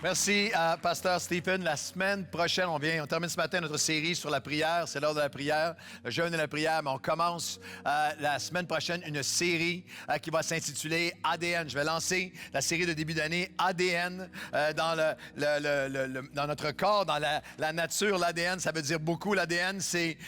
Merci à Pasteur Stephen. La semaine prochaine, on termine ce matin notre série sur la prière. C'est l'heure de la prière, le jeûne et la prière. Mais on commence la semaine prochaine une série qui va s'intituler ADN. Je vais lancer la série de début d'année ADN dans dans notre corps, dans la nature. L'ADN, ça veut dire beaucoup. L'ADN, est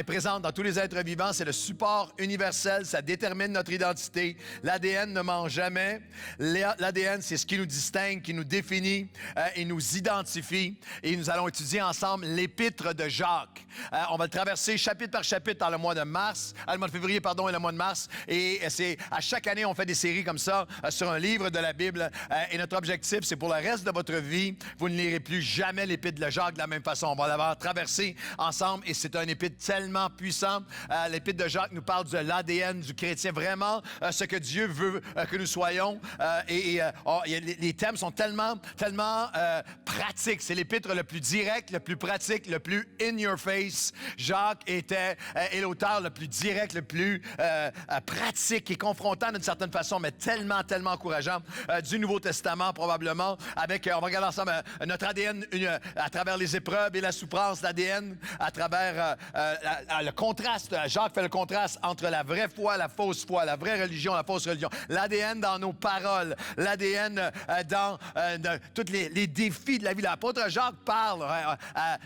présent dans tous les êtres vivants. C'est le support universel. Ça détermine notre identité. L'ADN ne ment jamais. L'ADN, c'est ce qui nous distingue, qui nous définit et nous identifie. Et nous allons étudier ensemble l'Épître de Jacques. On va le traverser chapitre par chapitre dans le mois de février, et le mois de mars. Et c'est à chaque année, on fait des séries comme ça sur un livre de la Bible. Et notre objectif, c'est pour le reste de votre vie, vous ne lirez plus jamais l'Épître de Jacques de la même façon. On va l'avoir traversé ensemble et c'est un épître tellement puissant. L'Épître de Jacques nous parle de l'ADN du chrétien, vraiment ce que Dieu veut que nous soyons. Les thèmes sont tellement pratiques. C'est l'épître le plus direct, le plus pratique, le plus in your face. Jacques est l'auteur le plus direct, le plus pratique et confrontant d'une certaine façon, mais tellement encourageant du Nouveau Testament probablement. On va regarder ensemble notre ADN à travers les épreuves et la souffrance, l'ADN à travers le contraste. Jacques fait le contraste entre la vraie foi, la fausse foi, la vraie religion, la fausse religion. L'ADN dans nos paroles, l'ADN dans tous les défis de la vie. L'apôtre Jacques parle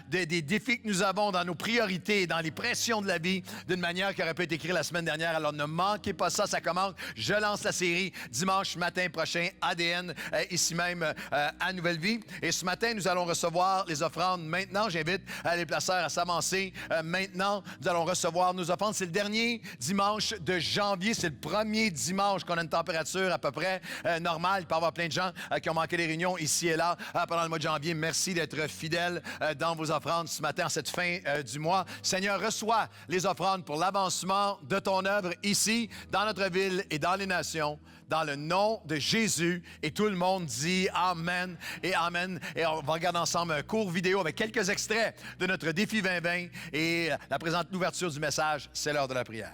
des défis que nous avons dans nos priorités, dans les pressions de la vie, d'une manière qui aurait pu être écrite la semaine dernière. Alors ne manquez pas ça, ça commence. Je lance la série dimanche matin prochain, ADN, ici même à Nouvelle Vie. Et ce matin, nous allons recevoir les offrandes. Maintenant, j'invite les placeurs à s'avancer. Maintenant, nous allons recevoir nos offrandes. C'est le dernier dimanche de janvier. C'est le premier dimanche qu'on a une température à peu près normale. Il peut y avoir plein de gens qui ont manqué des réunions ici et là pendant le mois de janvier. Merci d'être fidèles dans vos offrandes ce matin, en cette fin du mois. Seigneur, reçois les offrandes pour l'avancement de ton œuvre ici, dans notre ville et dans les nations, dans le nom de Jésus. Et tout le monde dit Amen et Amen. Et on va regarder ensemble un court vidéo avec quelques extraits de notre défi 2020 et la présente ouverture du message. C'est l'heure de la prière.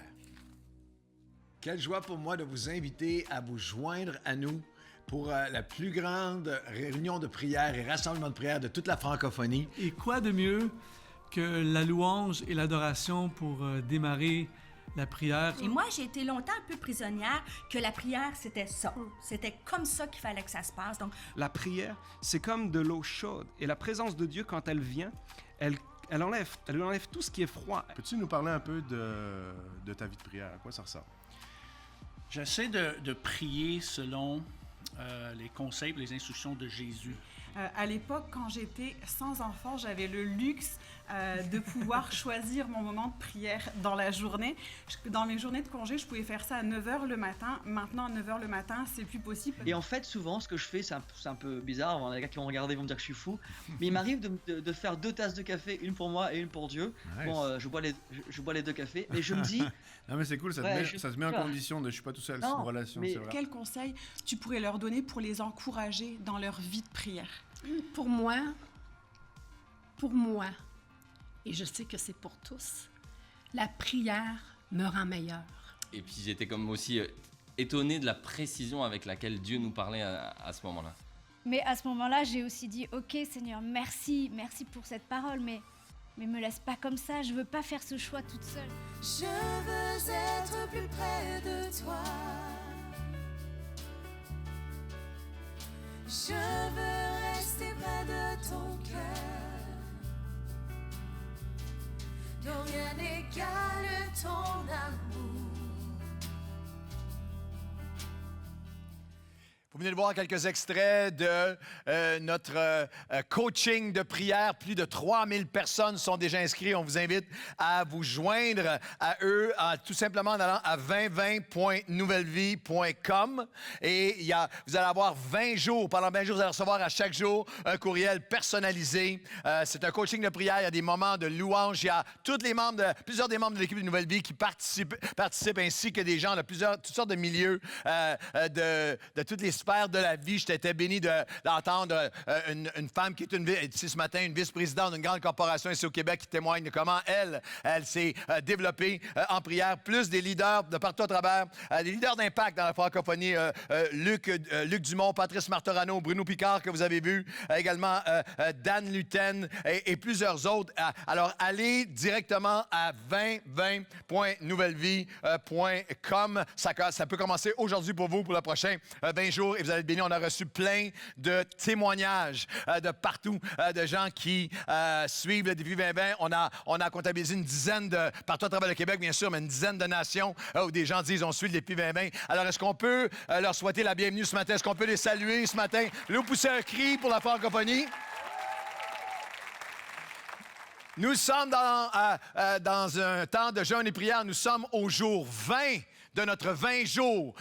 Quelle joie pour moi de vous inviter à vous joindre à nous pour la plus grande réunion de prière et rassemblement de prière de toute la francophonie. Et quoi de mieux que la louange et l'adoration pour démarrer la prière? Et moi, j'ai été longtemps un peu prisonnière que la prière, c'était ça. C'était comme ça qu'il fallait que ça se passe. Donc, la prière, c'est comme de l'eau chaude. Et la présence de Dieu, quand elle vient, elle enlève tout ce qui est froid. Peux-tu nous parler un peu de ta vie de prière? À quoi ça ressemble? J'essaie de prier selon les conseils et les instructions de Jésus. À l'époque, quand j'étais sans enfant, j'avais le luxe de pouvoir choisir mon moment de prière dans la journée. Dans mes journées de congé, je pouvais faire ça à 9h le matin. Maintenant, à 9h le matin, c'est plus possible. Et en fait, souvent, ce que je fais, c'est un peu bizarre. Les gars qui vont regarder vont me dire que je suis fou. Mais il m'arrive de faire 2 tasses de café, une pour moi et une pour Dieu. Nice. Bon, je bois les 2 cafés. Mais je me dis... Non, mais c'est cool, ça te met en condition de « je suis pas tout seul », c'est une relation. Mais quel conseil tu pourrais leur donner pour les encourager dans leur vie de prière? Pour moi, et je sais que c'est pour tous, la prière me rend meilleure. Et puis j'étais comme aussi étonné de la précision avec laquelle Dieu nous parlait à ce moment-là. Mais à ce moment-là, j'ai aussi dit, ok Seigneur, merci pour cette parole, mais me laisse pas comme ça, je veux pas faire ce choix toute seule. Je veux être plus près de toi. Je veux rester près de ton cœur, dont rien n'égale ton amour. Vous venez de voir quelques extraits de notre coaching de prière. Plus de 3000 personnes sont déjà inscrites. On vous invite à vous joindre à eux tout simplement en allant à 2020.nouvellevie.com. Et vous allez avoir 20 jours. Pendant 20 jours, vous allez recevoir à chaque jour un courriel personnalisé. C'est un coaching de prière. Il y a des moments de louange. Il y a plusieurs des membres de l'équipe de Nouvelle Vie qui participent ainsi que des gens de toutes sortes de milieux, de toutes les sphères sphères de la vie. J'étais béni d'entendre une femme qui est ici ce matin, une vice-présidente d'une grande corporation ici au Québec qui témoigne de comment elle s'est développée en prière. Plus des leaders de partout à travers, des leaders d'impact dans la francophonie, Luc Dumont, Patrice Martorano, Bruno Picard que vous avez vu, également Dan Luten et plusieurs autres. Alors, allez directement à 2020.nouvellevie.com. Ça peut commencer aujourd'hui pour vous, pour le prochain 20 jours, et vous allez être bénis. On a reçu plein de témoignages de partout, de gens qui suivent le défi 2020. On a comptabilisé une dizaine partout à travers le Québec, bien sûr, mais une dizaine de nations où des gens disent on suit le défi 2020. Alors, est-ce qu'on peut leur souhaiter la bienvenue ce matin? Est-ce qu'on peut les saluer ce matin? Nous pousser un cri pour la francophonie. Nous sommes dans un temps de jeûne et prière. Nous sommes au jour 20 de notre 20 jours.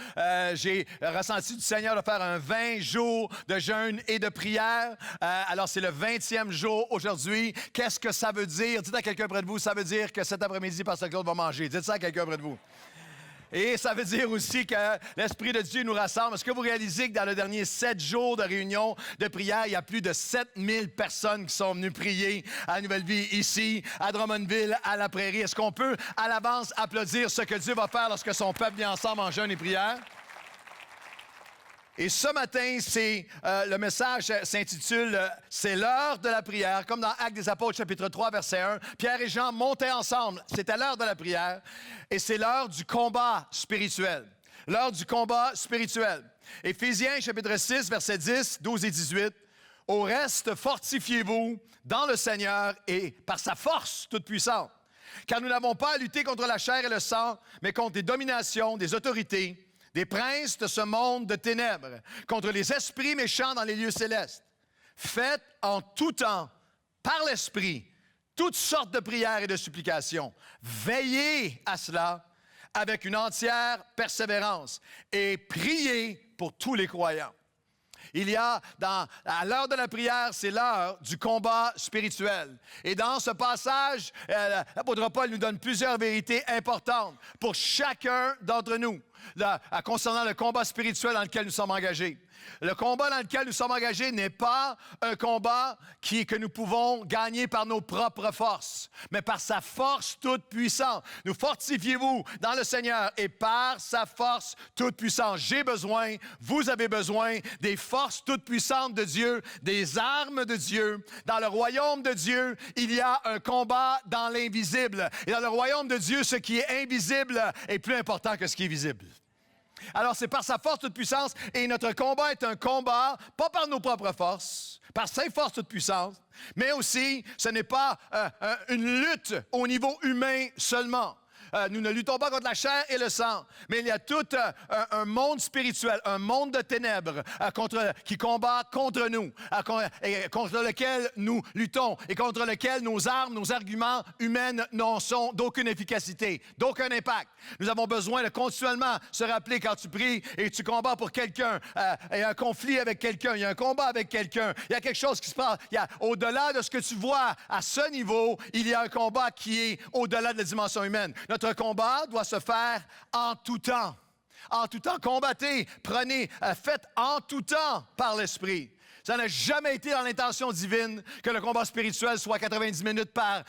J'ai ressenti du Seigneur de faire un 20 jours de jeûne et de prière. Alors, c'est le 20e jour aujourd'hui. Qu'est-ce que ça veut dire? Dites à quelqu'un près de vous, ça veut dire que cet après-midi, Pasteur Claude va manger. Dites ça à quelqu'un près de vous. Et ça veut dire aussi que l'Esprit de Dieu nous rassemble. Est-ce que vous réalisez que dans les derniers 7 jours de réunion de prière, il y a plus de 7000 personnes qui sont venues prier à Nouvelle Vie ici, à Drummondville, à La Prairie? Est-ce qu'on peut à l'avance applaudir ce que Dieu va faire lorsque son peuple vient ensemble en jeûne et prière? Et ce matin, le message s'intitule « C'est l'heure de la prière », comme dans Actes des Apôtres, chapitre 3, verset 1. Pierre et Jean montaient ensemble. C'était l'heure de la prière et c'est l'heure du combat spirituel. L'heure du combat spirituel. Éphésiens, chapitre 6, verset 10, 12 et 18. « Au reste, fortifiez-vous dans le Seigneur et par sa force toute puissante. Car nous n'avons pas à lutter contre la chair et le sang, mais contre des dominations, des autorités, des princes de ce monde de ténèbres, contre les esprits méchants dans les lieux célestes. Faites en tout temps, par l'Esprit, toutes sortes de prières et de supplications. Veillez à cela avec une entière persévérance et priez pour tous les croyants. » Il y a, à l'heure de la prière, c'est l'heure du combat spirituel. Et dans ce passage, l'apôtre Paul nous donne plusieurs vérités importantes pour chacun d'entre nous concernant le combat spirituel dans lequel nous sommes engagés. Le combat dans lequel nous sommes engagés n'est pas un combat que nous pouvons gagner par nos propres forces, mais par sa force toute puissante. Nous fortifiez-vous dans le Seigneur et par sa force toute puissante. J'ai besoin, vous avez besoin des forces toutes puissantes de Dieu, des armes de Dieu. Dans le royaume de Dieu, il y a un combat dans l'invisible. Et dans le royaume de Dieu, ce qui est invisible est plus important que ce qui est visible. Alors, c'est par sa force toute puissance, et notre combat est un combat, pas par nos propres forces, par sa force toute puissance, mais aussi, ce n'est pas une lutte au niveau humain seulement. Nous ne luttons pas contre la chair et le sang, mais il y a tout un monde spirituel, un monde de ténèbres qui combat contre nous, contre lequel nous luttons et contre lequel nos armes, nos arguments humains n'en sont d'aucune efficacité, d'aucun impact. Nous avons besoin de continuellement se rappeler quand tu pries et tu combats pour quelqu'un, il y a un conflit avec quelqu'un, il y a un combat avec quelqu'un, il y a quelque chose qui se passe. Au-delà de ce que tu vois à ce niveau, il y a un combat qui est au-delà de la dimension humaine. Notre combat doit se faire en tout temps. En tout temps, combattez, faites en tout temps par l'Esprit. Ça n'a jamais été dans l'intention divine que le combat spirituel soit 90 minutes par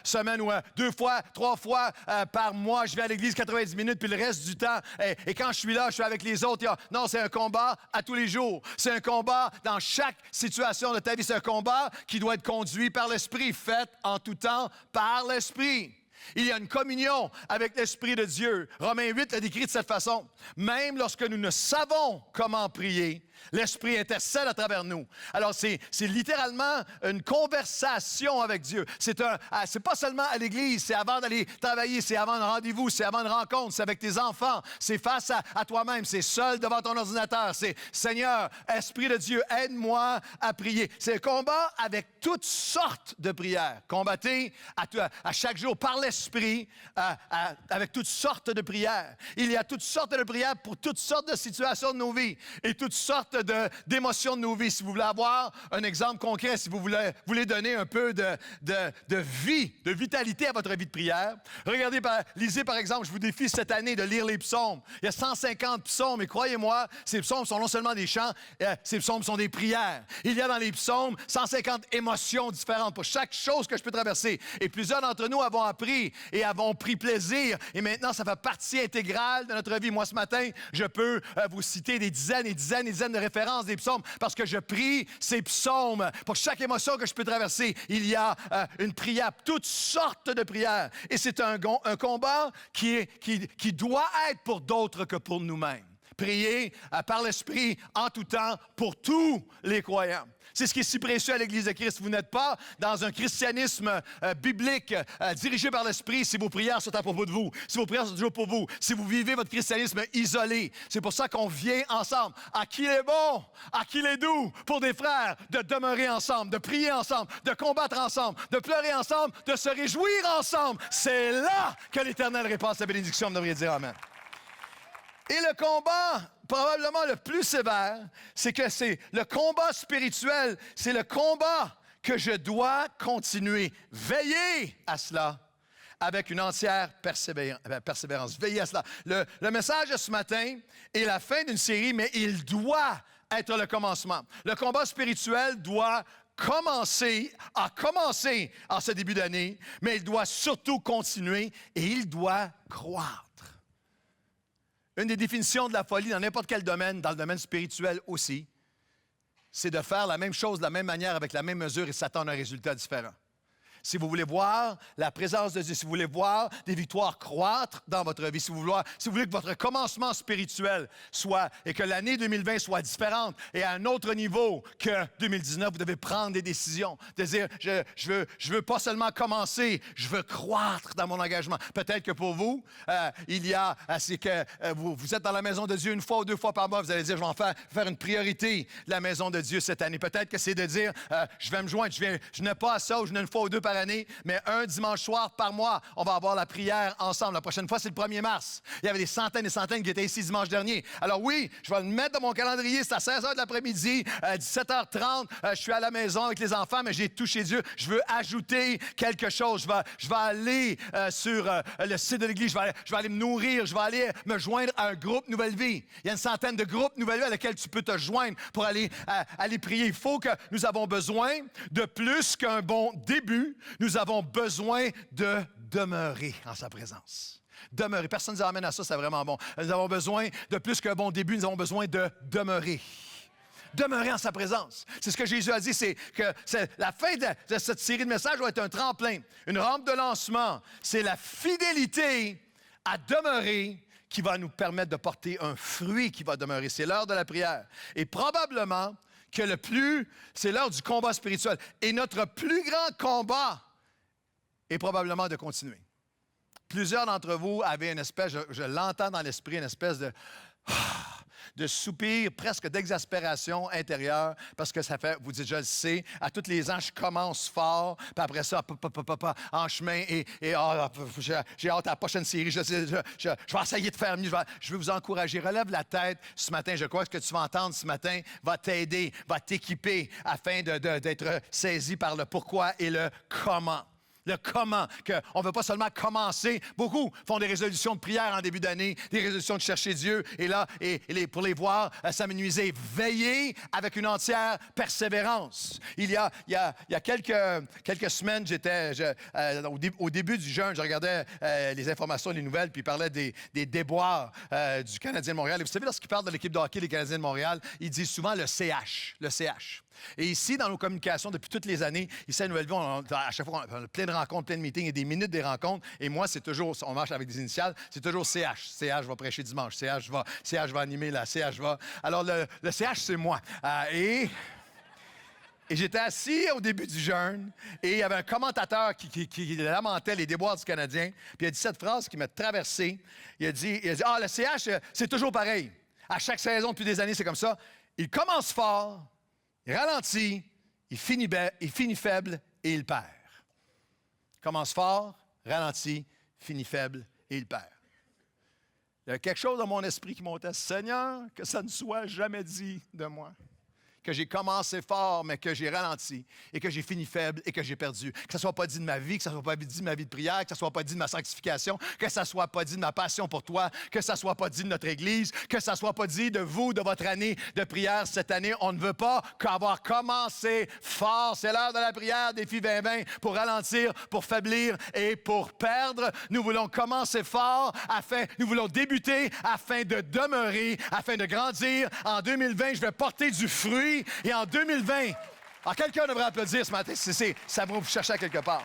semaine ou 2 fois, 3 fois par mois. Je vais à l'église 90 minutes, puis le reste du temps, et quand je suis là, je suis avec les autres. Non, c'est un combat à tous les jours. C'est un combat dans chaque situation de ta vie. C'est un combat qui doit être conduit par l'Esprit. Faites en tout temps par l'Esprit. Il y a une communion avec l'Esprit de Dieu. Romains 8 l'a décrit de cette façon. Même lorsque nous ne savons comment prier, l'Esprit intercède à travers nous. Alors, c'est littéralement une conversation avec Dieu. C'est pas seulement à l'église, c'est avant d'aller travailler, c'est avant un rendez-vous, c'est avant une rencontre, c'est avec tes enfants, c'est face à toi-même, c'est seul devant ton ordinateur. C'est Seigneur, Esprit de Dieu, aide-moi à prier. C'est un combat avec toutes sortes de prières. Combattez à chaque jour par l'Esprit l'esprit avec toutes sortes de prières. Il y a toutes sortes de prières pour toutes sortes de situations de nos vies et toutes sortes d'émotions de nos vies. Si vous voulez avoir un exemple concret, si vous voulez donner un peu de vie, de vitalité à votre vie de prière, lisez par exemple, je vous défie cette année de lire les psaumes. Il y a 150 psaumes et croyez-moi, ces psaumes sont non seulement des chants, ces psaumes sont des prières. Il y a dans les psaumes 150 émotions différentes pour chaque chose que je peux traverser. Et plusieurs d'entre nous avons appris et avons pris plaisir. Et maintenant, ça fait partie intégrale de notre vie. Moi, ce matin, je peux vous citer des dizaines et dizaines et dizaines de références des psaumes parce que je prie ces psaumes. Pour chaque émotion que je peux traverser, il y a une prière, toutes sortes de prières. Et c'est un combat qui doit être pour d'autres que pour nous-mêmes. Prier par l'Esprit en tout temps pour tous les croyants. C'est ce qui est si précieux à l'Église de Christ. Vous n'êtes pas dans un christianisme biblique dirigé par l'Esprit si vos prières sont à propos de vous, si vos prières sont toujours pour vous, si vous vivez votre christianisme isolé. C'est pour ça qu'on vient ensemble. À qui il est bon, à qui il est doux, pour des frères, de demeurer ensemble, de prier ensemble, de combattre ensemble, de pleurer ensemble, de se réjouir ensemble. C'est là que l'Éternel répand sa bénédiction, vous devriez dire amen. Et le combat, probablement le plus sévère, c'est que c'est le combat spirituel, c'est le combat que je dois continuer. Veillez à cela avec une entière persévérance. Veillez à cela. Le message de ce matin est la fin d'une série, mais il doit être le commencement. Le combat spirituel doit commencer en ce début d'année, mais il doit surtout continuer et il doit croître. Une des définitions de la folie dans n'importe quel domaine, dans le domaine spirituel aussi, c'est de faire la même chose de la même manière avec la même mesure et s'attendre à un résultat différent. Si vous voulez voir la présence de Dieu, si vous voulez voir des victoires croître dans votre vie, si vous voulez que votre commencement spirituel soit et que l'année 2020 soit différente et à un autre niveau que 2019, vous devez prendre des décisions. De dire, je veux pas seulement commencer, je veux croître dans mon engagement. Peut-être que pour vous, c'est que vous êtes dans la maison de Dieu une fois ou deux fois par mois, vous allez dire, je vais en faire une priorité de la maison de Dieu cette année. Peut-être que c'est de dire, je vais me joindre, je n'ai pas à ça ou je n'ai une fois ou deux par année, mais un dimanche soir par mois, on va avoir la prière ensemble. La prochaine fois, c'est le 1er mars. Il y avait des centaines et centaines qui étaient ici dimanche dernier. Alors oui, je vais le mettre dans mon calendrier, c'est à 16h de l'après-midi, 17h30, je suis à la maison avec les enfants, mais j'ai touché Dieu. Je veux ajouter quelque chose. Je vais aller sur le site de l'Église, je vais aller me nourrir, je vais aller me joindre à un groupe Nouvelle Vie. Il y a une centaine de groupes Nouvelle Vie à lesquels tu peux te joindre pour aller prier. Il faut que nous avons besoin de plus qu'un bon début. Nous avons besoin de demeurer en sa présence. Demeurer. Personne ne nous amène à ça, c'est vraiment bon. Nous avons besoin de plus qu'un bon début, nous avons besoin de demeurer. Demeurer en sa présence. C'est ce que Jésus a dit, c'est que la fin de cette série de messages va être un tremplin, une rampe de lancement. C'est la fidélité à demeurer qui va nous permettre de porter un fruit qui va demeurer. C'est l'heure de la prière. Et probablement que c'est l'heure du combat spirituel. Et notre plus grand combat est probablement de continuer. Plusieurs d'entre vous avaient une espèce, je l'entends dans l'esprit, une espèce de soupir, presque d'exaspération intérieure, parce que ça fait, vous dites, je le sais, à tous les ans, je commence fort, puis après ça, en chemin, et j'ai hâte à la prochaine série, je vais essayer de faire mieux, je vais vous encourager. Relève la tête ce matin, je crois que ce que tu vas entendre ce matin va t'aider, va t'équiper, afin d'être saisi par le pourquoi et le comment. Le comment, qu'on ne veut pas seulement commencer. Beaucoup font des résolutions de prière en début d'année, des résolutions de chercher Dieu, et là, pour les voir s'amenuiser. Veillez avec une entière persévérance. Il y a quelques semaines, au début du jeûne, je regardais les informations, les nouvelles, puis il parlait des déboires du Canadien de Montréal. Et vous savez, lorsqu'il parle de l'équipe de hockey des Canadiens de Montréal, il dit souvent le CH. Le CH. Et ici, dans nos communications, depuis toutes les années, ici à Nouvelle-Vie, à chaque fois, on a plein de rencontres, plein de meetings et des minutes des rencontres. Et moi, c'est toujours, on marche avec des initiales, c'est toujours CH. CH va prêcher dimanche. CH va animer la CH va. Alors, le CH, c'est moi. Et j'étais assis au début du jeûne et il y avait un commentateur qui lamentait les déboires du Canadien. Puis il a dit cette phrase qui m'a traversé. Il a dit, le CH, c'est toujours pareil. À chaque saison, depuis des années, c'est comme ça. Il commence fort, il ralentit, il finit faible et il perd. Il commence fort, ralentit, finit faible et il perd. Il y a quelque chose dans mon esprit qui montait. Seigneur, que ça ne soit jamais dit de moi. Que j'ai commencé fort, mais que j'ai ralenti, et que j'ai fini faible, et que j'ai perdu. Que ça ne soit pas dit de ma vie, que ça ne soit pas dit de ma vie de prière, que ça ne soit pas dit de ma sanctification, que ça ne soit pas dit de ma passion pour toi, que ça ne soit pas dit de notre Église, que ça ne soit pas dit de vous, de votre année de prière cette année. On ne veut pas qu'avoir commencé fort. C'est l'heure de la prière, défi 2020, pour ralentir, pour faiblir et pour perdre. Nous voulons commencer fort, nous voulons débuter afin de demeurer, afin de grandir. En 2020, je vais porter du fruit. Et en 2020, quelqu'un devrait applaudir ce matin, ça va vous chercher à quelque part.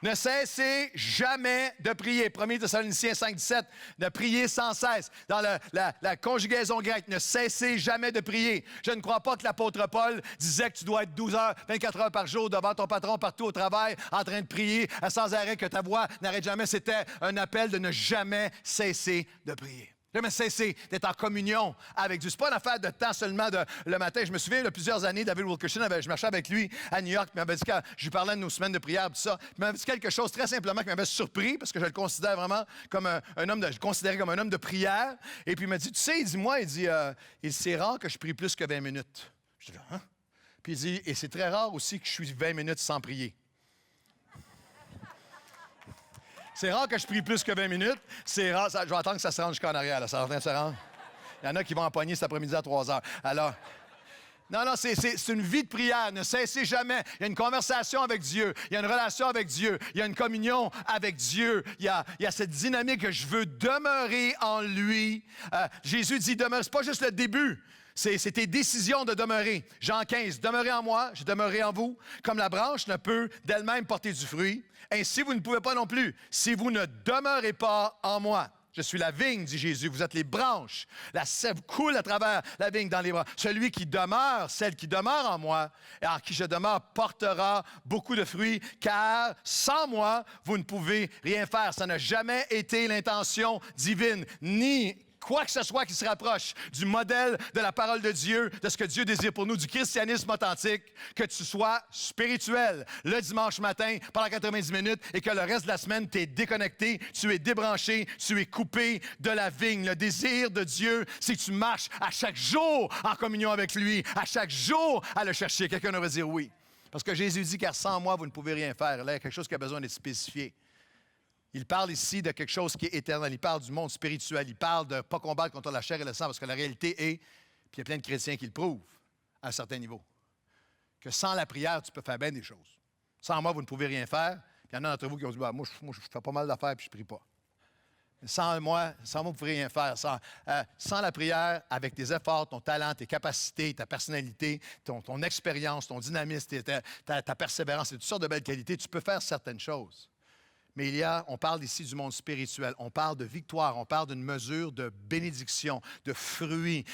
Ne cessez jamais de prier. 1 Thessaloniciens 5,17, de prier sans cesse. Dans la conjugaison grecque, ne cessez jamais de prier. Je ne crois pas que l'apôtre Paul disait que tu dois être 12 heures, 24 heures par jour devant ton patron partout au travail, en train de prier sans arrêt, que ta voix n'arrête jamais. C'était un appel de ne jamais cesser de prier. Jamais cesser d'être en communion avec Dieu. Ce n'est pas une affaire de temps seulement le matin. Je me souviens, il y a plusieurs années, David Wilkerson, je marchais avec lui à New York, il m'avait dit, quand je lui parlais de nos semaines de prière, tout ça, il m'avait dit quelque chose très simplement qui m'avait surpris, parce que je le considère vraiment comme un homme de prière. Et puis il m'a dit, tu sais, il dit, c'est rare que je prie plus que 20 minutes. Je dis, hein? Puis il dit, et c'est très rare aussi que je suis 20 minutes sans prier. C'est rare que je prie plus que 20 minutes. C'est rare. Je vais attendre que ça se rende jusqu'en arrière. Là. Ça va se rendre. Il y en a qui vont empoigner cet après-midi à 3 heures. Alors, non, c'est une vie de prière. Ne cessez jamais. Il y a une conversation avec Dieu. Il y a une relation avec Dieu. Il y a une communion avec Dieu. Il y a cette dynamique que je veux demeurer en lui. Jésus dit demeure. C'est pas juste le début. C'est tes décisions de demeurer. Jean 15, demeurez en moi, je demeurerai en vous. Comme la branche ne peut d'elle-même porter du fruit, ainsi vous ne pouvez pas non plus, si vous ne demeurez pas en moi. Je suis la vigne, dit Jésus, vous êtes les branches. La sève coule à travers la vigne dans les bras. Celui qui demeure, celle qui demeure en moi, et en qui je demeure, portera beaucoup de fruits, car sans moi, vous ne pouvez rien faire. Ça n'a jamais été l'intention divine, ni quoi que ce soit qui se rapproche du modèle de la parole de Dieu, de ce que Dieu désire pour nous, du christianisme authentique, que tu sois spirituel le dimanche matin pendant 90 minutes et que le reste de la semaine, tu es déconnecté, tu es débranché, tu es coupé de la vigne. Le désir de Dieu, c'est que tu marches à chaque jour en communion avec lui, à chaque jour à le chercher. Quelqu'un devrait dire oui. Parce que Jésus dit, car sans moi, vous ne pouvez rien faire. Là, il y a quelque chose qui a besoin d'être spécifié. Il parle ici de quelque chose qui est éternel. Il parle du monde spirituel. Il parle de ne pas combattre contre la chair et le sang, parce que la réalité est, puis il y a plein de chrétiens qui le prouvent, à un certain niveau, que sans la prière, tu peux faire bien des choses. Sans moi, vous ne pouvez rien faire. Puis il y en a d'entre vous qui ont dit, moi, je fais pas mal d'affaires, puis je ne prie pas. Mais sans moi, vous ne pouvez rien faire. Sans la prière, avec tes efforts, ton talent, tes capacités, ta personnalité, ton expérience, ton dynamisme, ta persévérance et toutes sortes de belles qualités, tu peux faire certaines choses. Mais on parle ici du monde spirituel. On parle de victoire. On parle d'une mesure de bénédiction, de fruits,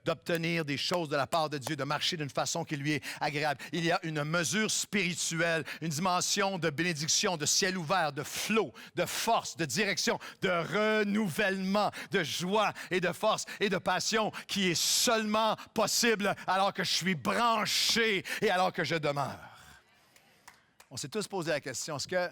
d'obtenir des choses de la part de Dieu, de marcher d'une façon qui lui est agréable. Il y a une mesure spirituelle, une dimension de bénédiction, de ciel ouvert, de flot, de force, de direction, de renouvellement, de joie et de force et de passion qui est seulement possible alors que je suis branché et alors que je demeure. On s'est tous posé la question, est-ce que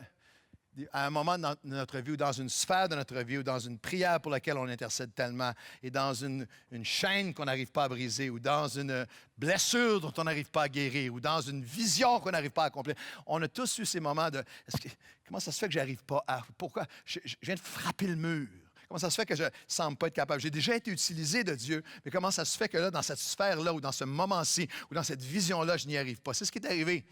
à un moment de notre vie ou dans une sphère de notre vie ou dans une prière pour laquelle on intercède tellement et dans une chaîne qu'on n'arrive pas à briser ou dans une blessure dont on n'arrive pas à guérir ou dans une vision qu'on n'arrive pas à accomplir. On a tous eu ces moments de comment ça se fait que je n'arrive pas à... Pourquoi? Je viens de frapper le mur. Comment ça se fait que je ne semble pas être capable? J'ai déjà été utilisé de Dieu, mais comment ça se fait que là, dans cette sphère-là ou dans ce moment-ci ou dans cette vision-là, je n'y arrive pas? C'est ce qui est arrivé.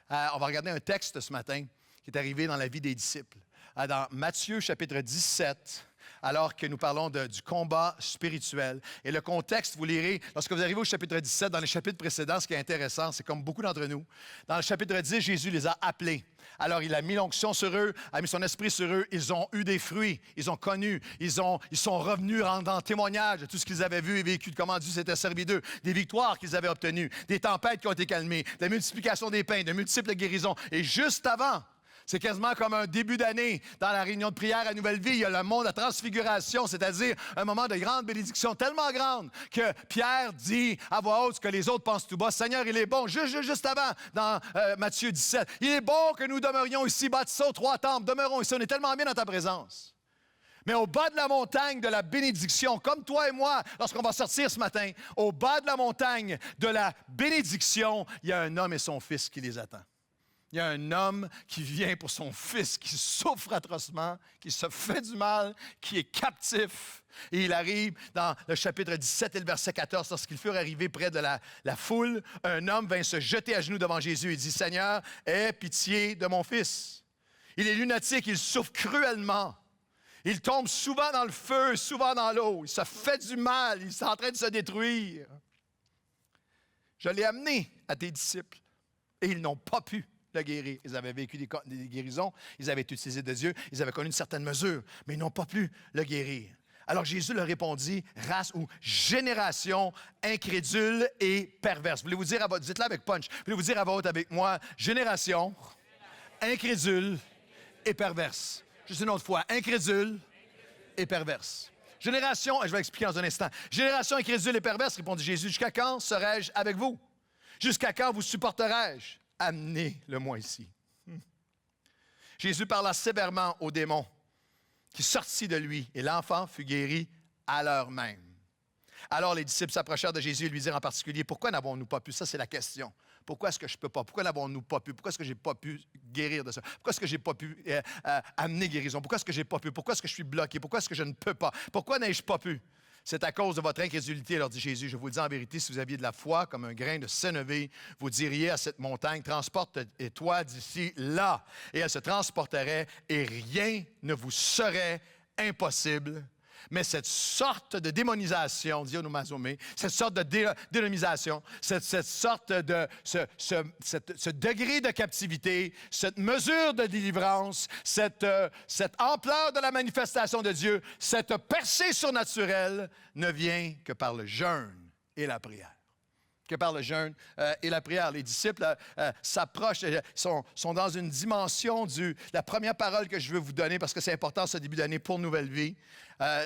On va regarder un texte ce matin qui est arrivé dans la vie des disciples. Dans Matthieu, chapitre 17, alors que nous parlons du combat spirituel. Et le contexte, vous lirez, lorsque vous arrivez au chapitre 17, dans les chapitres précédents, ce qui est intéressant, c'est comme beaucoup d'entre nous, dans le chapitre 10, Jésus les a appelés. Alors, il a mis l'onction sur eux, a mis son esprit sur eux. Ils ont eu des fruits, ils ont connu, ils sont revenus en témoignage de tout ce qu'ils avaient vu et vécu, de comment Dieu s'était servi d'eux, des victoires qu'ils avaient obtenues, des tempêtes qui ont été calmées, de la multiplication des pains, de multiples guérisons. Et juste avant C'est quasiment comme un début d'année. Dans la réunion de prière à Nouvelle Vie, il y a le monde de la transfiguration, c'est-à-dire un moment de grande bénédiction, tellement grande que Pierre dit à voix haute ce que les autres pensent tout bas. Seigneur, il est bon. Juste avant, dans Matthieu 17, il est bon que nous demeurions ici, bâtissons 3 temples, demeurons ici. On est tellement bien dans ta présence. Mais au bas de la montagne de la bénédiction, comme toi et moi, lorsqu'on va sortir ce matin, au bas de la montagne de la bénédiction, il y a un homme et son fils qui les attendent. Il y a un homme qui vient pour son fils, qui souffre atrocement, qui se fait du mal, qui est captif. Et il arrive dans le chapitre 17 et le verset 14, lorsqu'ils furent arrivés près de la foule, un homme vint se jeter à genoux devant Jésus et dit, « Seigneur, aie pitié de mon fils. Il est lunatique, il souffre cruellement. Il tombe souvent dans le feu, souvent dans l'eau. Il se fait du mal, il est en train de se détruire. Je l'ai amené à tes disciples et ils n'ont pas pu le guérir. Ils avaient vécu des guérisons, ils avaient été utilisés de Dieu, ils avaient connu une certaine mesure, mais ils n'ont pas pu le guérir. Alors Jésus leur répondit, race ou génération incrédule et perverse. Voulez-vous dire à votre, dites-le avec punch, voulez-vous dire à voix haute avec moi, génération incrédule et perverse. Juste une autre fois, incrédule et perverse. Génération, je vais expliquer dans un instant. Génération incrédule et perverse, répondit Jésus, jusqu'à quand serai-je avec vous? Jusqu'à quand vous supporterai-je? Amenez-le-moi ici. Jésus parla sévèrement au démon qui sortit de lui, et l'enfant fut guéri à l'heure même. Alors les disciples s'approchèrent de Jésus et lui dirent en particulier, pourquoi n'avons-nous pas pu? Ça, c'est la question. Pourquoi est-ce que je ne peux pas? Pourquoi n'avons-nous pas pu? Pourquoi est-ce que je n'ai pas pu guérir de ça? Pourquoi est-ce que je n'ai pas pu amener guérison? Pourquoi est-ce que je n'ai pas pu? Pourquoi est-ce que je suis bloqué? Pourquoi est-ce que je ne peux pas? Pourquoi n'ai-je pas pu? C'est à cause de votre incrédulité, leur dit Jésus. Je vous le dis en vérité, si vous aviez de la foi comme un grain de sénévé, vous diriez à cette montagne, transporte-toi d'ici là. Et elle se transporterait et rien ne vous serait impossible. Mais cette sorte de démonisation, dionomazomé, cette sorte de dénomisation, cette sorte de, ce degré de captivité, cette mesure de délivrance, cette ampleur de la manifestation de Dieu, cette percée surnaturelle ne vient que par le jeûne et la prière. Que par le jeûne et la prière. Les disciples s'approchent, sont dans une dimension la première parole que je veux vous donner, parce que c'est important ce début d'année pour Nouvelle Vie.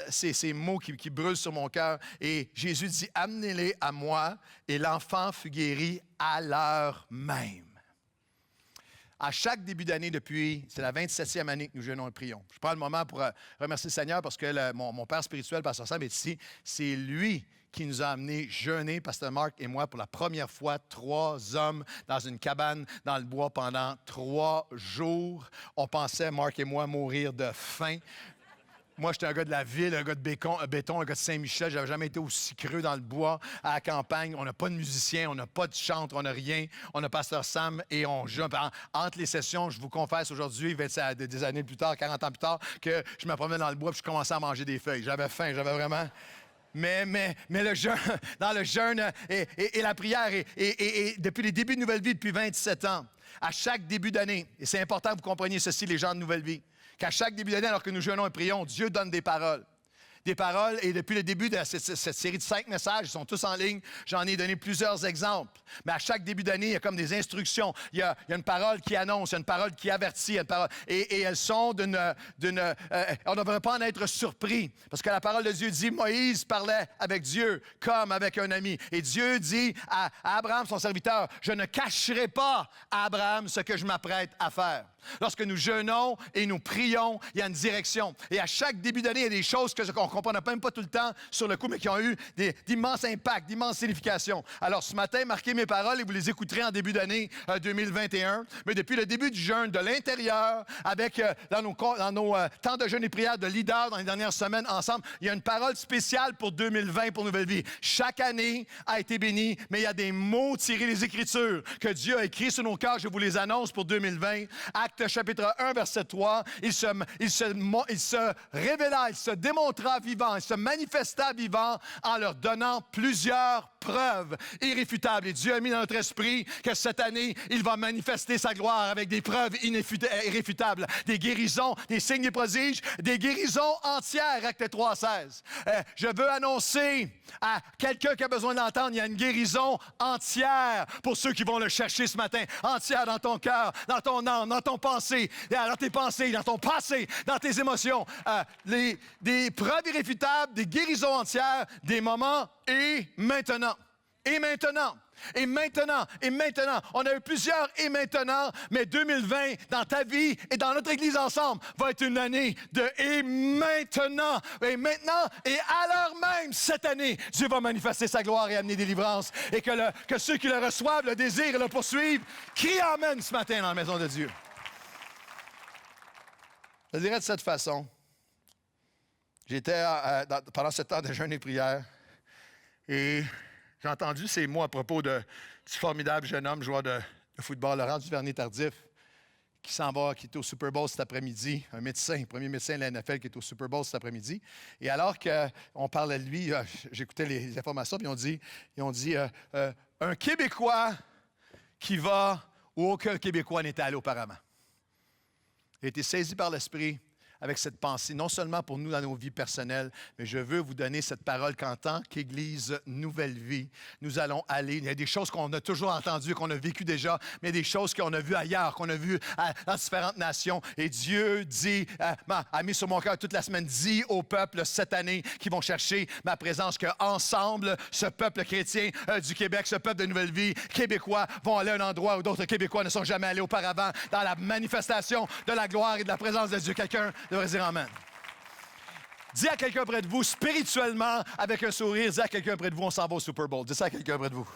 C'est ces mots qui brûlent sur mon cœur. Et Jésus dit, amenez-les à moi, et l'enfant fut guéri à l'heure même. À chaque début d'année c'est la 27e année que nous jeûnons et prions. Je prends le moment pour remercier le Seigneur parce que mon père spirituel, Pasteur Sam, est ici. C'est lui qui nous a amenés jeûner, Pasteur Marc et moi, pour la première fois, 3 hommes dans une cabane dans le bois pendant 3 jours. On pensait, Marc et moi, mourir de faim. Moi, j'étais un gars de la ville, un gars de béton, un gars de Saint-Michel. Je n'avais jamais été aussi creux dans le bois, à la campagne. On n'a pas de musicien, on n'a pas de chantre, on n'a rien. On a Pasteur Sam et on joue. Entre les sessions, je vous confesse aujourd'hui, des années plus tard, 40 ans plus tard, que je me promenais dans le bois et je commençais à manger des feuilles. J'avais faim, j'avais vraiment... Mais le jeûne, dans le jeûne et la prière, et depuis les débuts de Nouvelle Vie, depuis 27 ans, à chaque début d'année, et c'est important que vous compreniez ceci, les gens de Nouvelle Vie, qu'à chaque début d'année, alors que nous jeûnons et prions, Dieu donne des paroles. Des paroles, et depuis le début de cette série de 5 messages, ils sont tous en ligne, j'en ai donné plusieurs exemples. Mais à chaque début d'année, il y a comme des instructions. Il y a une parole qui annonce, il y a une parole qui avertit, il y a une parole, et elles sont on ne devrait pas en être surpris. Parce que la parole de Dieu dit, Moïse parlait avec Dieu comme avec un ami. Et Dieu dit à Abraham, son serviteur, je ne cacherai pas à Abraham ce que je m'apprête à faire. Lorsque nous jeûnons et nous prions, il y a une direction. Et à chaque début d'année, il y a des choses qu'on ne comprend même pas tout le temps sur le coup, mais qui ont eu d'immenses impacts, d'immenses significations. Alors ce matin, marquez mes paroles et vous les écouterez en début d'année 2021. Mais depuis le début du jeûne, de l'intérieur, avec dans nos temps de jeûne et prière de leaders dans les dernières semaines ensemble, il y a une parole spéciale pour 2020, pour Nouvelle Vie. Chaque année a été bénie, mais il y a des mots tirés des Écritures que Dieu a écrits sur nos cœurs. Je vous les annonce pour 2020. Actes chapitre 1, verset 3, il se révéla, il se démontra vivant, il se manifesta vivant en leur donnant plusieurs preuves irréfutables. Et Dieu a mis dans notre esprit que cette année, il va manifester sa gloire avec des preuves irréfutables, des guérisons, des signes et prodiges, des guérisons entières, Acte 3:16. Je veux annoncer à quelqu'un qui a besoin d'entendre, il y a une guérison entière pour ceux qui vont le chercher ce matin, entière dans ton cœur, dans ton âme, dans ton pensée, dans tes pensées, dans ton passé, dans tes émotions. Des preuves irréfutables, des guérisons entières, des moments et maintenant. Et maintenant. Et maintenant, et maintenant. On a eu plusieurs et maintenant, mais 2020, dans ta vie et dans notre Église ensemble, va être une année de et maintenant. Et maintenant, et à l'heure même, cette année, Dieu va manifester sa gloire et amener délivrance. Et que ceux qui le reçoivent, le désirent et le poursuivent, crient Amen ce matin dans la maison de Dieu. Je dirais de cette façon. J'étais pendant ce temps de jeûne et prière et j'ai entendu ces mots à propos du formidable jeune homme, joueur de football, Laurent Duvernay-Tardif, qui s'en va, qui est au Super Bowl cet après-midi, un médecin, premier médecin de la NFL qui est au Super Bowl cet après-midi. Et alors qu'on parlait de lui, j'écoutais les informations, puis ils ont dit un Québécois qui va où aucun Québécois n'était allé auparavant. Il a été saisi par l'Esprit avec cette pensée, non seulement pour nous dans nos vies personnelles, mais je veux vous donner cette parole qu'en tant qu'Église Nouvelle Vie, nous allons aller. Il y a des choses qu'on a toujours entendues, qu'on a vécues déjà, mais il y a des choses qu'on a vues ailleurs, qu'on a vues dans différentes nations. Et Dieu dit, a mis sur mon cœur toute la semaine, dit au peuple cette année qui vont chercher ma présence, qu'ensemble, ce peuple chrétien du Québec, ce peuple de Nouvelle Vie, québécois, vont aller à un endroit où d'autres Québécois ne sont jamais allés auparavant, dans la manifestation de la gloire et de la présence de Dieu. Quelqu'un devrait dire Amen. Dis à quelqu'un près de vous, spirituellement, avec un sourire, dis à quelqu'un près de vous, on s'en va au Super Bowl. Dis ça à quelqu'un près de vous.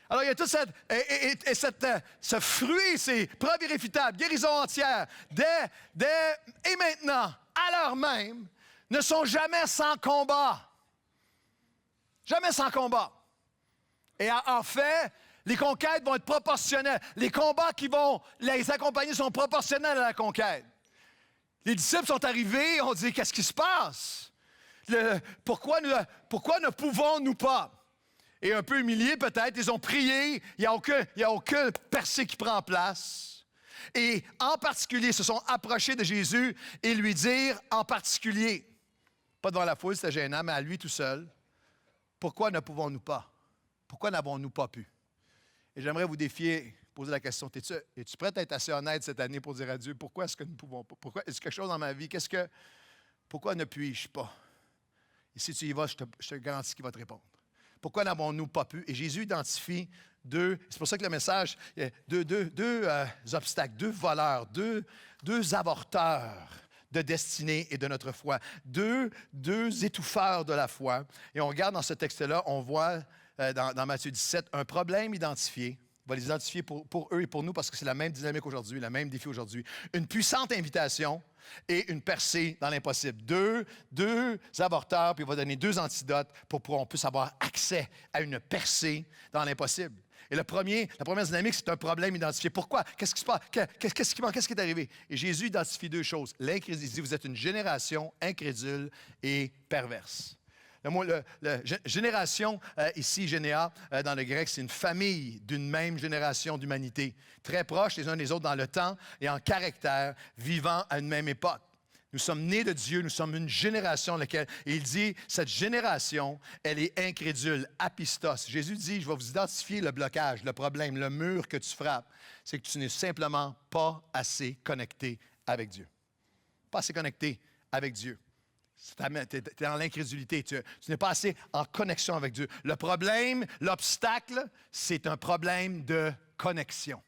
Alors, il y a tout ce fruit, ces preuves irréfutables, guérison entière, et maintenant, à l'heure même, ne sont jamais sans combat. Jamais sans combat. Et en fait, les conquêtes vont être proportionnelles. Les combats qui vont les accompagner sont proportionnels à la conquête. Les disciples sont arrivés, on dit, qu'est-ce qui se passe? Pourquoi ne pouvons-nous pas? Et un peu humiliés peut-être, ils ont prié, il n'y a aucun percé qui prend place. Et en particulier, se sont approchés de Jésus et lui dirent en particulier, pas devant la foule, c'était gênant, mais à lui tout seul, pourquoi ne pouvons-nous pas? Pourquoi n'avons-nous pas pu? Et j'aimerais vous défier, poser la question, es-tu prêt à être assez honnête cette année pour dire à Dieu, pourquoi est-ce que nous ne pouvons pas? Pourquoi est-ce quelque chose dans ma vie? Pourquoi ne puis-je pas? Et si tu y vas, je te garantis qu'il va te répondre. Pourquoi n'avons-nous pas pu? Et Jésus identifie c'est pour ça que le message, deux obstacles, deux voleurs, deux avorteurs de destinée et de notre foi, deux étouffeurs de la foi. Et on regarde dans ce texte-là, on voit dans Matthieu 17 un problème identifié. On va les identifier pour eux et pour nous parce que c'est la même dynamique aujourd'hui, le même défi aujourd'hui. Une puissante invitation et une percée dans l'impossible. Deux avorteurs, puis il va donner deux antidotes pour qu'on puisse avoir accès à une percée dans l'impossible. Et la première dynamique, c'est un problème identifié. Pourquoi? Qu'est-ce qui se passe? Qu'est-ce qui manque? Qu'est-ce qui est arrivé? Et Jésus identifie deux choses. L'incrédulité, il dit, vous êtes une génération incrédule et perverse. Le mot génération, ici, généa, dans le grec, c'est une famille d'une même génération d'humanité, très proches les uns des autres dans le temps et en caractère, vivant à une même époque. Nous sommes nés de Dieu, nous sommes une génération laquelle, et il dit, cette génération, elle est incrédule, apistos. Jésus dit, je vais vous identifier le blocage, le problème, le mur que tu frappes, c'est que tu n'es simplement pas assez connecté avec Dieu. Pas assez connecté avec Dieu. Tu es dans l'incrédulité, tu n'es pas assez en connexion avec Dieu. Le problème, l'obstacle, c'est un problème de connexion.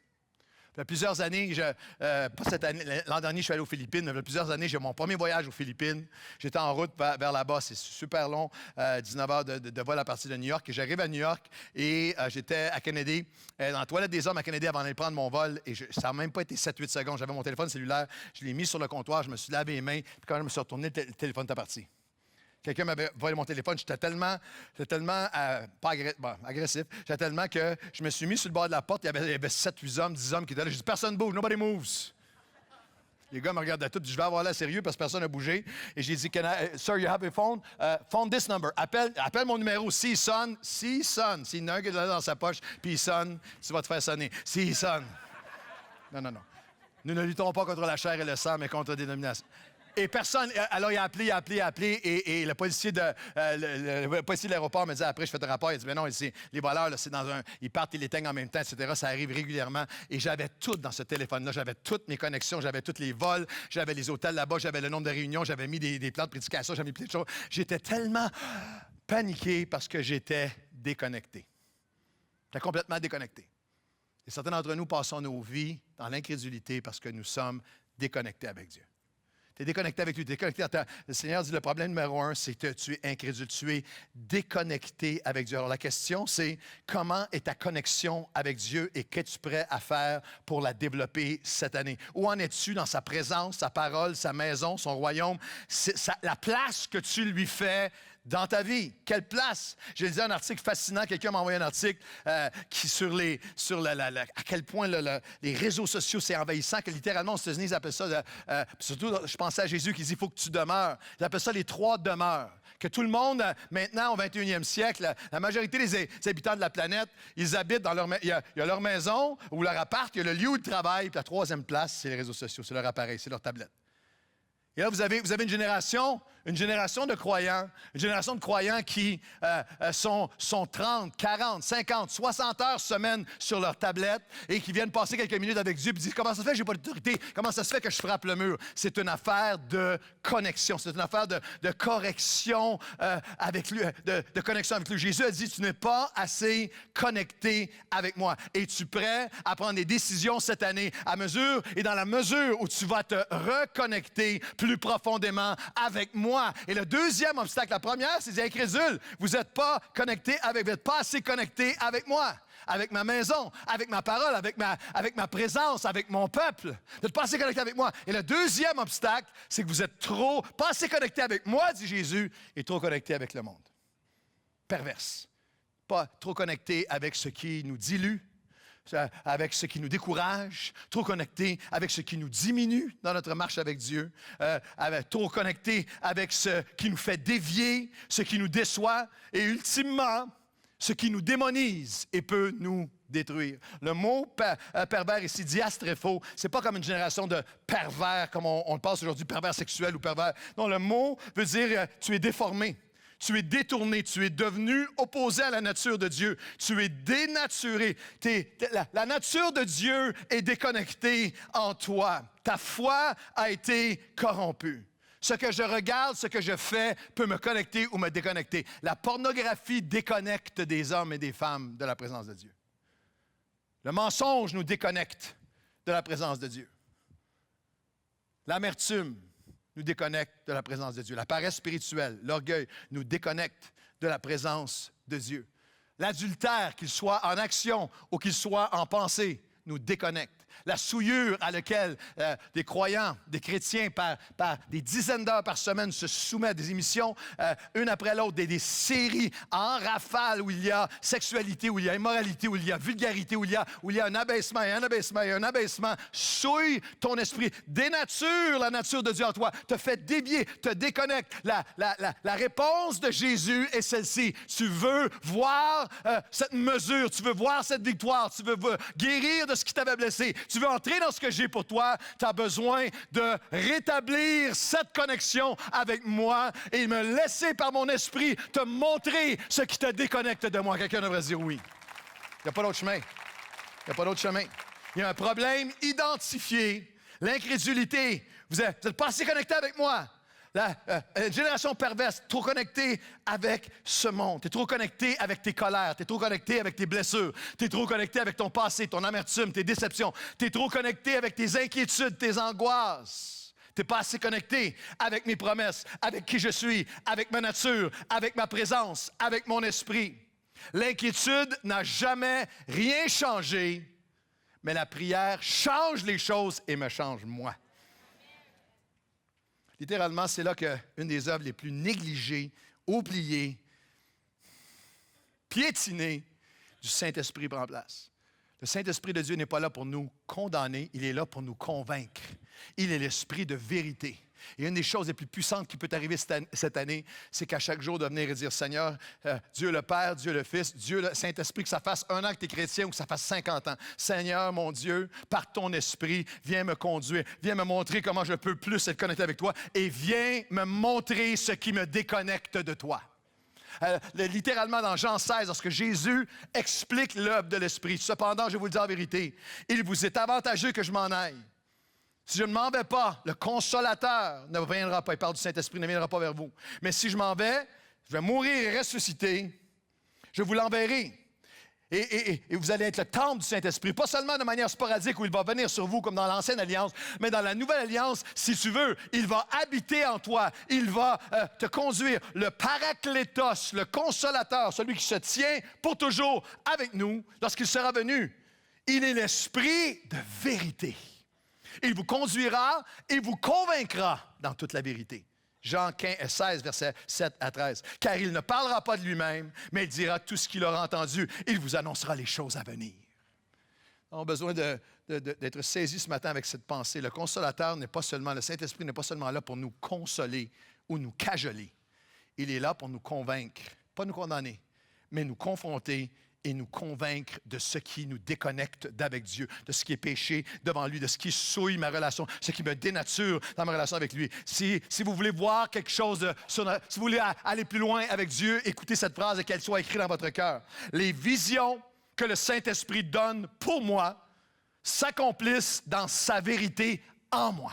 Il y a plusieurs années, pas cette année, l'an dernier, je suis allé aux Philippines. Il y a plusieurs années, j'ai mon premier voyage aux Philippines. J'étais en route vers là-bas. C'est super long, 19 heures de vol à partir de New York. Et j'arrive à New York et j'étais à Kennedy, dans la toilette des hommes à Kennedy avant d'aller prendre mon vol. Et ça n'a même pas été 7-8 secondes. J'avais mon téléphone cellulaire. Je l'ai mis sur le comptoir. Je me suis lavé les mains. Puis quand je me suis retourné, le téléphone était parti. Quelqu'un m'avait volé mon téléphone. J'étais tellement pas agressif. J'étais tellement que je me suis mis sur le bord de la porte. Il y avait 7, 8 hommes, 10 hommes qui étaient là. J'ai dit, personne ne bouge, nobody moves. Les gars me regardaient tous. Je vais avoir l'air sérieux parce que personne n'a bougé. Et j'ai dit, Sir, you have a phone? Phone this number. Appelle mon numéro. S'il sonne. S'il y en a un qui est dans sa poche, puis il sonne, tu vas te faire sonner. S'il sonne. Non. Nous ne luttons pas contre la chair et le sang, mais contre la dénomination. Et personne. Alors, il a appelé. Et le policier le policier de l'aéroport me dit après, je fais un rapport. Il dit, mais non, les voleurs, là, c'est dans un. Ils partent et l'éteignent en même temps, etc. Ça arrive régulièrement. Et j'avais tout dans ce téléphone-là. J'avais toutes mes connexions, j'avais tous les vols, j'avais les hôtels là-bas, j'avais le nombre de réunions, j'avais mis des plans de prédication, j'avais mis plein de choses. J'étais tellement paniqué parce que j'étais déconnecté. J'étais complètement déconnecté. Et certains d'entre nous passons nos vies dans l'incrédulité parce que nous sommes déconnectés avec Dieu. Tu es déconnecté avec lui, tu es déconnecté. Le Seigneur dit, le problème numéro 1, c'est que tu es incrédule, tu es déconnecté avec Dieu. Alors la question, c'est comment est ta connexion avec Dieu et qu'es-tu prêt à faire pour la développer cette année? Où en es-tu dans sa présence, sa parole, sa maison, son royaume, la place que tu lui fais dans ta vie? Quelle place? J'ai lu un article fascinant. Quelqu'un m'a envoyé un article sur à quel point les réseaux sociaux, c'est envahissant, que littéralement, aux États-Unis, ils appellent ça, surtout, je pensais à Jésus qui dit, il faut que tu demeures. Ils appellent ça les 3 demeures. Que tout le monde, maintenant, au 21e siècle, la majorité des habitants de la planète, ils habitent dans il y a leur maison ou leur appart, il y a le lieu où ils travaillent, puis la 3e place, c'est les réseaux sociaux, c'est leur appareil, c'est leur tablette. Et là, vous avez une génération de croyants, qui sont 30, 40, 50, 60 heures semaine sur leur tablette et qui viennent passer quelques minutes avec Dieu et disent, comment ça se fait que je n'ai pas d'autorité? Comment ça se fait que je frappe le mur? C'est une affaire de connexion, c'est une affaire de correction avec lui, de connexion avec lui. Jésus a dit, tu n'es pas assez connecté avec moi. Es-tu prêt à prendre des décisions cette année dans la mesure où tu vas te reconnecter plus profondément avec moi? Et le deuxième obstacle, la première, c'est incrédule. Vous n'êtes pas assez connecté avec moi, avec ma maison, avec ma parole, avec ma présence, avec mon peuple. Vous n'êtes pas assez connecté avec moi. Et le deuxième obstacle, c'est que vous êtes pas assez connecté avec moi, dit Jésus, et trop connecté avec le monde. Perverse. Pas trop connecté avec ce qui nous dilue, avec ce qui nous décourage, trop connecté avec ce qui nous diminue dans notre marche avec Dieu, trop connecté avec ce qui nous fait dévier, ce qui nous déçoit, et ultimement, ce qui nous démonise et peut nous détruire. Le mot pervers ici, diastrépho, c'est pas comme une génération de pervers, comme on le pense aujourd'hui, pervers sexuel ou pervers. Non, le mot veut dire tu es déformé. Tu es détourné, tu es devenu opposé à la nature de Dieu. Tu es dénaturé. La nature de Dieu est déconnectée en toi. Ta foi a été corrompue. Ce que je regarde, ce que je fais peut me connecter ou me déconnecter. La pornographie déconnecte des hommes et des femmes de la présence de Dieu. Le mensonge nous déconnecte de la présence de Dieu. L'amertume nous déconnecte de la présence de Dieu. La paresse spirituelle, l'orgueil, nous déconnecte de la présence de Dieu. L'adultère, qu'il soit en action ou qu'il soit en pensée, nous déconnecte. La souillure à laquelle des croyants, des chrétiens, par des dizaines d'heures par semaine se soumettent à des émissions, une après l'autre, des séries en rafale où il y a sexualité, où il y a immoralité, où il y a vulgarité, où il y a un abaissement et un abaissement et un abaissement, souille ton esprit, dénature la nature de Dieu en toi, te fait dévier, te déconnecte. La réponse de Jésus est celle-ci. Tu veux voir cette mesure, tu veux voir cette victoire, tu veux guérir de ce qui t'avait blessé. Tu veux entrer dans ce que j'ai pour toi, tu as besoin de rétablir cette connexion avec moi et me laisser par mon esprit te montrer ce qui te déconnecte de moi. Quelqu'un devrait dire oui. Il n'y a pas d'autre chemin. Il n'y a pas d'autre chemin. Il y a un problème identifié, l'incrédulité. Vous n'êtes pas assez connecté avec moi. La génération perverse, trop connectée avec ce monde. Tu es trop connecté avec tes colères. Tu es trop connecté avec tes blessures. Tu es trop connecté avec ton passé, ton amertume, tes déceptions. Tu es trop connecté avec tes inquiétudes, tes angoisses. Tu n'es pas assez connecté avec mes promesses, avec qui je suis, avec ma nature, avec ma présence, avec mon esprit. L'inquiétude n'a jamais rien changé, mais la prière change les choses et me change moi. Littéralement, c'est là qu'une des œuvres les plus négligées, oubliées, piétinées du Saint-Esprit prend place. Le Saint-Esprit de Dieu n'est pas là pour nous condamner, il est là pour nous convaincre. Il est l'esprit de vérité. Et une des choses les plus puissantes qui peut arriver cette année, c'est qu'à chaque jour de venir et dire, Seigneur, Dieu le Père, Dieu le Fils, Dieu le Saint-Esprit, que ça fasse 1 an que tu es chrétien ou que ça fasse 50 ans. Seigneur, mon Dieu, par ton esprit, viens me conduire, viens me montrer comment je peux plus être connecté avec toi et viens me montrer ce qui me déconnecte de toi. Littéralement dans Jean 16, lorsque Jésus explique l'œuvre de l'Esprit. Cependant, je vous le dis en vérité, il vous est avantageux que je m'en aille. Si je ne m'en vais pas, le Consolateur ne viendra pas. Il parle du Saint-Esprit, ne viendra pas vers vous. Mais si je m'en vais, je vais mourir et ressusciter. Je vous l'enverrai. Et vous allez être le temple du Saint-Esprit. Pas seulement de manière sporadique où il va venir sur vous comme dans l'Ancienne Alliance, mais dans la Nouvelle Alliance, si tu veux, il va habiter en toi. Il va te conduire. Le Paraklétos, le Consolateur, celui qui se tient pour toujours avec nous lorsqu'il sera venu. Il est l'Esprit de vérité. Il vous conduira et vous convaincra dans toute la vérité. Jean 16, versets 7 à 13. Car il ne parlera pas de lui-même, mais il dira tout ce qu'il aura entendu. Il vous annoncera les choses à venir. On a besoin d'être saisis ce matin avec cette pensée. Le Consolateur n'est pas seulement, le Saint-Esprit n'est pas seulement là pour nous consoler ou nous cajoler. Il est là pour nous convaincre, pas nous condamner, mais nous confronter et nous convaincre de ce qui nous déconnecte d'avec Dieu, de ce qui est péché devant lui, de ce qui souille ma relation, ce qui me dénature dans ma relation avec lui. Si vous voulez voir quelque chose, si vous voulez aller plus loin avec Dieu, écoutez cette phrase et qu'elle soit écrite dans votre cœur. Les visions que le Saint-Esprit donne pour moi s'accomplissent dans sa vérité en moi.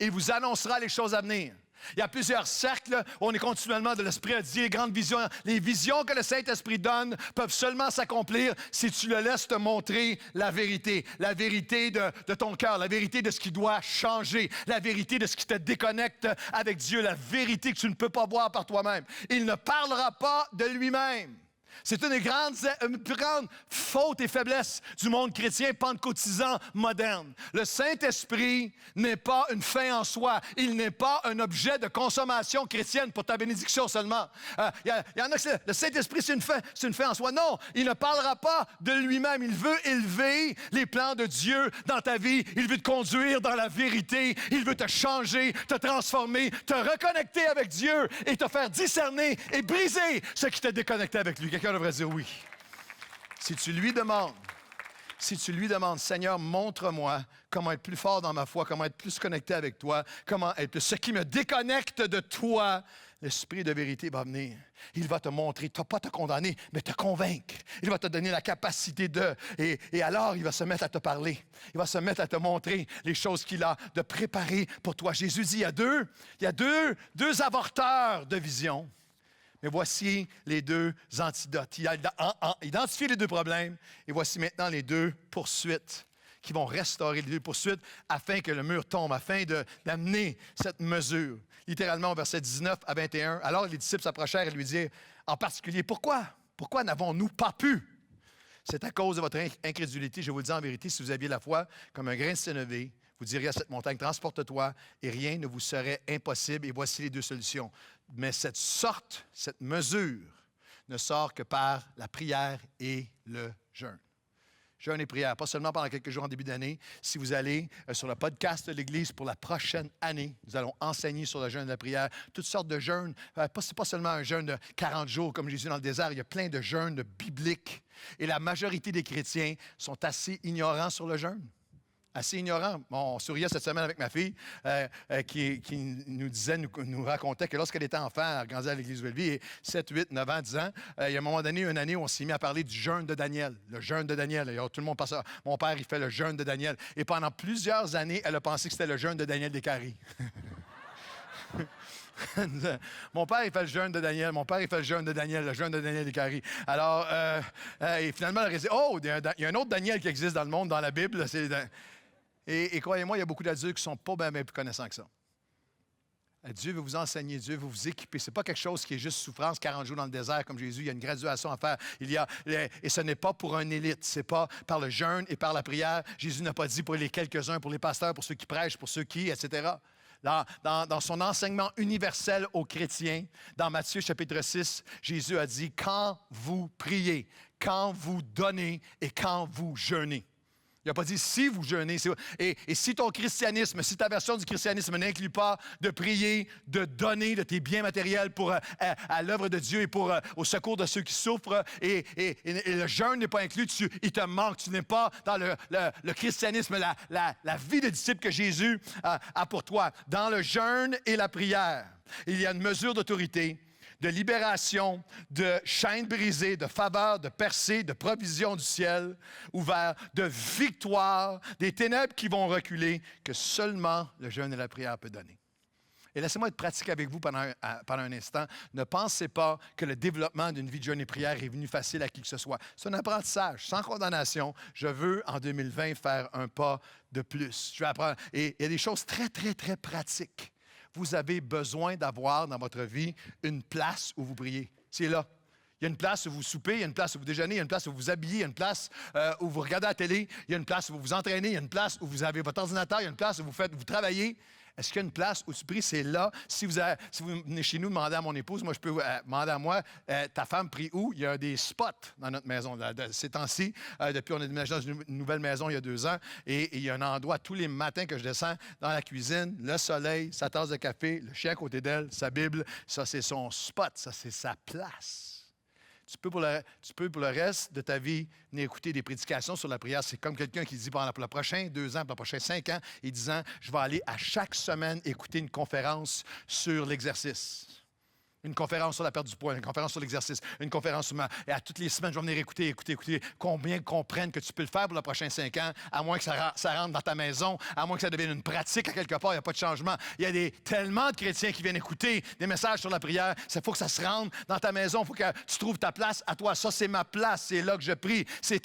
Il vous annoncera les choses à venir. Il y a plusieurs cercles où on est continuellement de l'Esprit à dire les grandes visions. Les visions que le Saint-Esprit donne peuvent seulement s'accomplir si tu le laisses te montrer la vérité de ton cœur, la vérité de ce qui doit changer, la vérité de ce qui te déconnecte avec Dieu, la vérité que tu ne peux pas voir par toi-même. Il ne parlera pas de lui-même. C'est une des plus grandes fautes et faiblesses du monde chrétien pentecôtisant moderne. Le Saint-Esprit n'est pas une fin en soi. Il n'est pas un objet de consommation chrétienne pour ta bénédiction seulement. Il y en a que le Saint-Esprit, c'est une fin en soi. Non, il ne parlera pas de lui-même. Il veut élever les plans de Dieu dans ta vie. Il veut te conduire dans la vérité. Il veut te changer, te transformer, te reconnecter avec Dieu et te faire discerner et briser ce qui t'a déconnecté avec lui. Quelqu'un devrait dire oui. Si tu lui demandes, Seigneur, montre-moi comment être plus fort dans ma foi, comment être plus connecté avec toi, comment être ce qui me déconnecte de toi, l'Esprit de vérité va venir. Il va te montrer, pas te condamner, mais te convaincre. Il va te donner la capacité de... Et alors, il va se mettre à te parler. Il va se mettre à te montrer les choses qu'il a de préparer pour toi. Jésus dit, il y a deux avorteurs de vision. Mais voici les deux antidotes. Il a identifié les deux problèmes et voici maintenant les deux poursuites qui vont restaurer les deux poursuites afin que le mur tombe, afin d'amener cette mesure. Littéralement, verset 19 à 21. Alors les disciples s'approchèrent et lui dirent, en particulier, pourquoi n'avons-nous pas pu? C'est à cause de votre incrédulité, je vous le dis en vérité, si vous aviez la foi comme un grain de sénévé, vous diriez à cette montagne, transporte-toi, et rien ne vous serait impossible. Et voici les deux solutions. Mais cette mesure, ne sort que par la prière et le jeûne. Jeûne et prière, pas seulement pendant quelques jours en début d'année. Si vous allez sur le podcast de l'Église pour la prochaine année, nous allons enseigner sur le jeûne et la prière, toutes sortes de jeûnes. C'est pas seulement un jeûne de 40 jours comme Jésus dans le désert, il y a plein de jeûnes bibliques. Et la majorité des chrétiens sont assez ignorants sur le jeûne. Assez ignorant. Bon, on souriait cette semaine avec ma fille qui nous racontait que lorsqu'elle était enfant, elle grandissait à l'Église Belleville, et 7, 8, 9 ans, 10 ans, il y a un moment donné, une année où on s'est mis à parler du jeûne de Daniel. Le jeûne de Daniel. Et tout le monde passe. Mon père, il fait le jeûne de Daniel. Et pendant plusieurs années, elle a pensé que c'était le jeûne de Daniel Descaries. Mon père, il fait le jeûne de Daniel. Mon père, il fait le jeûne de Daniel, le jeûne de Daniel Descaries. Alors, et finalement, elle a dit, il y a un autre Daniel qui existe dans le monde, dans la Bible. Et croyez-moi, il y a beaucoup d'adultes qui ne sont pas bien plus connaissants que ça. Dieu veut vous enseigner, Dieu veut vous équiper. Ce n'est pas quelque chose qui est juste souffrance, 40 jours dans le désert comme Jésus. Il y a une graduation à faire. Et ce n'est pas pour un élite. Ce n'est pas par le jeûne et par la prière. Jésus n'a pas dit pour les quelques-uns, pour les pasteurs, pour ceux qui prêchent, pour ceux qui, etc. Dans son enseignement universel aux chrétiens, dans Matthieu chapitre 6, Jésus a dit « Quand vous priez, quand vous donnez et quand vous jeûnez ». Il n'a pas dit si vous jeûnez. Et si ton christianisme, si ta version du christianisme n'inclut pas de prier, de donner de tes biens matériels pour, à l'œuvre de Dieu et pour au secours de ceux qui souffrent, et le jeûne n'est pas inclus, il te manque. Tu n'es pas dans le christianisme, la vie de disciple que Jésus a pour toi. Dans le jeûne et la prière, il y a une mesure d'autorité, de libération, de chaînes brisées, de faveur, de percée, de provision du ciel ouvert, de victoire, des ténèbres qui vont reculer, que seulement le jeûne et la prière peuvent donner. Et laissez-moi être pratique avec vous pendant un instant. Ne pensez pas que le développement d'une vie de jeûne et prière est venu facile à qui que ce soit. C'est un apprentissage, sans condamnation. Je veux, en 2020, faire un pas de plus. Je vais apprendre. Et il y a des choses très, très, très pratiques. Vous avez besoin d'avoir dans votre vie une place où vous priez. C'est là. Il y a une place où vous soupez, il y a une place où vous déjeunez, il y a une place où vous vous habillez, il y a une place où vous regardez la télé, il y a une place où vous vous entraînez, il y a une place où vous avez votre ordinateur, il y a une place où vous travaillez. Est-ce qu'il y a une place où tu pries? C'est là. Si vous venez chez nous demander à mon épouse, moi, je peux demander à moi, ta femme prie où? Il y a des spots dans notre maison. Ces temps-ci, depuis on a déménagé dans une nouvelle maison il y a 2 ans, et il y a un endroit tous les matins que je descends dans la cuisine, le soleil, sa tasse de café, le chien à côté d'elle, sa Bible, ça c'est son spot, ça c'est sa place. Tu peux pour le reste de ta vie venir écouter des prédications sur la prière. C'est comme quelqu'un qui dit pour les prochains 2 ans, pour les prochains 5 ans, et 10 ans, je vais aller à chaque semaine écouter une conférence sur l'exercice. Une conférence sur la perte du poids, une conférence sur l'exercice, une conférence sur Et à toutes les semaines, je vais venir écouter. Combien comprennent que tu peux le faire pour les prochains 5 ans, à moins que ça rentre dans ta maison, à moins que ça devienne une pratique à quelque part, il n'y a pas de changement. Il y a tellement de chrétiens qui viennent écouter des messages sur la prière. Il faut que ça se rende dans ta maison. Il faut que tu trouves ta place à toi. Ça, c'est ma place. C'est là que je prie. C'est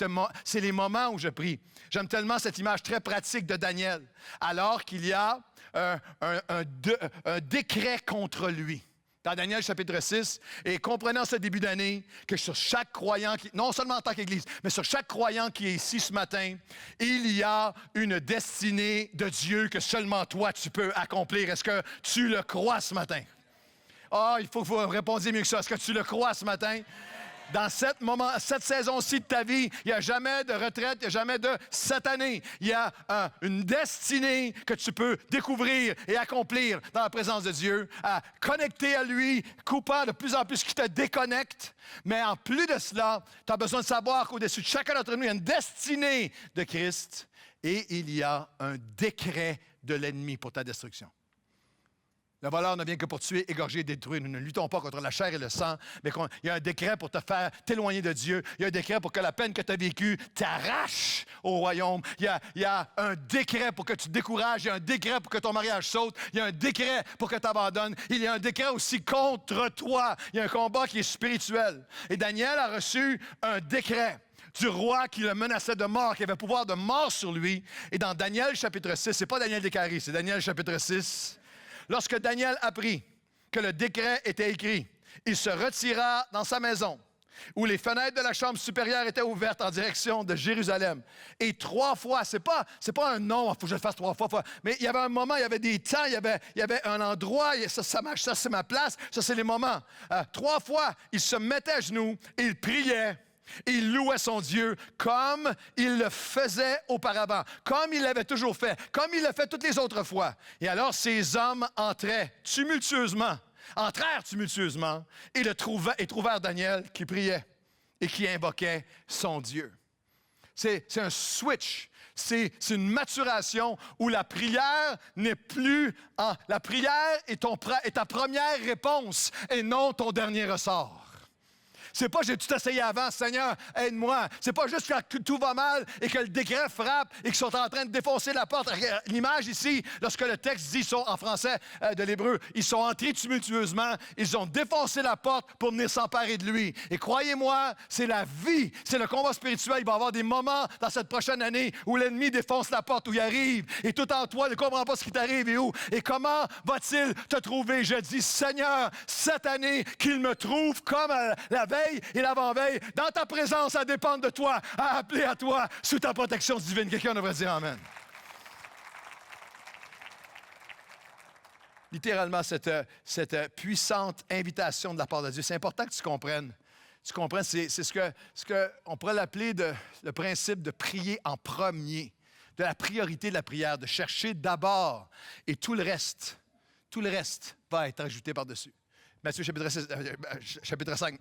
les moments où je prie. J'aime tellement cette image très pratique de Daniel. Alors qu'il y a un décret contre lui. Dans Daniel chapitre 6, et comprenant ce début d'année, que sur chaque croyant, non seulement en tant qu'Église, mais sur chaque croyant qui est ici ce matin, il y a une destinée de Dieu que seulement toi tu peux accomplir. Est-ce que tu le crois ce matin? Il faut que vous répondiez mieux que ça. Est-ce que tu le crois ce matin? Dans cette saison-ci de ta vie, il n'y a jamais de retraite, il n'y a jamais de cette année. Il y a une destinée que tu peux découvrir et accomplir dans la présence de Dieu, à connecter à lui, coupant de plus en plus qui te déconnecte. Mais en plus de cela, tu as besoin de savoir qu'au-dessus de chacun d'entre nous, il y a une destinée de Christ et il y a un décret de l'ennemi pour ta destruction. Le voleur ne vient que pour tuer, égorger et détruire. Nous ne luttons pas contre la chair et le sang, mais il y a un décret pour te faire t'éloigner de Dieu. Il y a un décret pour que la peine que tu as vécue t'arrache au royaume. Il y a un décret pour que tu te décourages. Il y a un décret pour que ton mariage saute. Il y a un décret pour que tu abandonnes. Il y a un décret aussi contre toi. Il y a un combat qui est spirituel. Et Daniel a reçu un décret du roi qui le menaçait de mort, qui avait pouvoir de mort sur lui. Et dans Daniel chapitre 6, c'est pas Daniel Descaries, c'est Daniel chapitre 6. Lorsque Daniel apprit que le décret était écrit, il se retira dans sa maison, où les fenêtres de la chambre supérieure étaient ouvertes en direction de Jérusalem. Et 3 fois, c'est pas un nom, il faut que je le fasse 3 fois, mais il y avait un moment, il y avait des temps, il y avait un endroit, ça c'est ma place, ça c'est les moments. 3 fois, il se mettait à genoux et il priait. Et il louait son Dieu comme il le faisait auparavant, comme il l'avait toujours fait, comme il l'a fait toutes les autres fois. Et alors ces hommes entrèrent tumultueusement et trouvèrent Daniel qui priait et qui invoquait son Dieu. C'est un switch. C'est une maturation où la prière n'est plus... la prière est ta première réponse et non ton dernier ressort. C'est pas j'ai tout essayé avant, Seigneur, aide-moi. C'est pas juste quand tout va mal et que le décret frappe et qu'ils sont en train de défoncer la porte. L'image ici, lorsque le texte dit, en français de l'hébreu, ils sont entrés tumultueusement, ils ont défoncé la porte pour venir s'emparer de lui. Et croyez-moi, c'est la vie, c'est le combat spirituel. Il va y avoir des moments dans cette prochaine année où l'ennemi défonce la porte, où il arrive. Et tout en toi ne comprend pas ce qui t'arrive et où. Et comment va-t-il te trouver? Je dis, Seigneur, cette année, qu'il me trouve comme la veille et l'avant-veille, dans ta présence, ça dépend de toi, à appeler à toi, sous ta protection divine. Quelqu'un devrait dire Amen. Littéralement, cette puissante invitation de la part de Dieu, c'est important que tu comprennes. Tu comprends? C'est ce que on pourrait l'appeler le principe de prier en premier, de la priorité de la prière, de chercher d'abord et tout le reste va être ajouté par-dessus. Matthieu chapitre 5,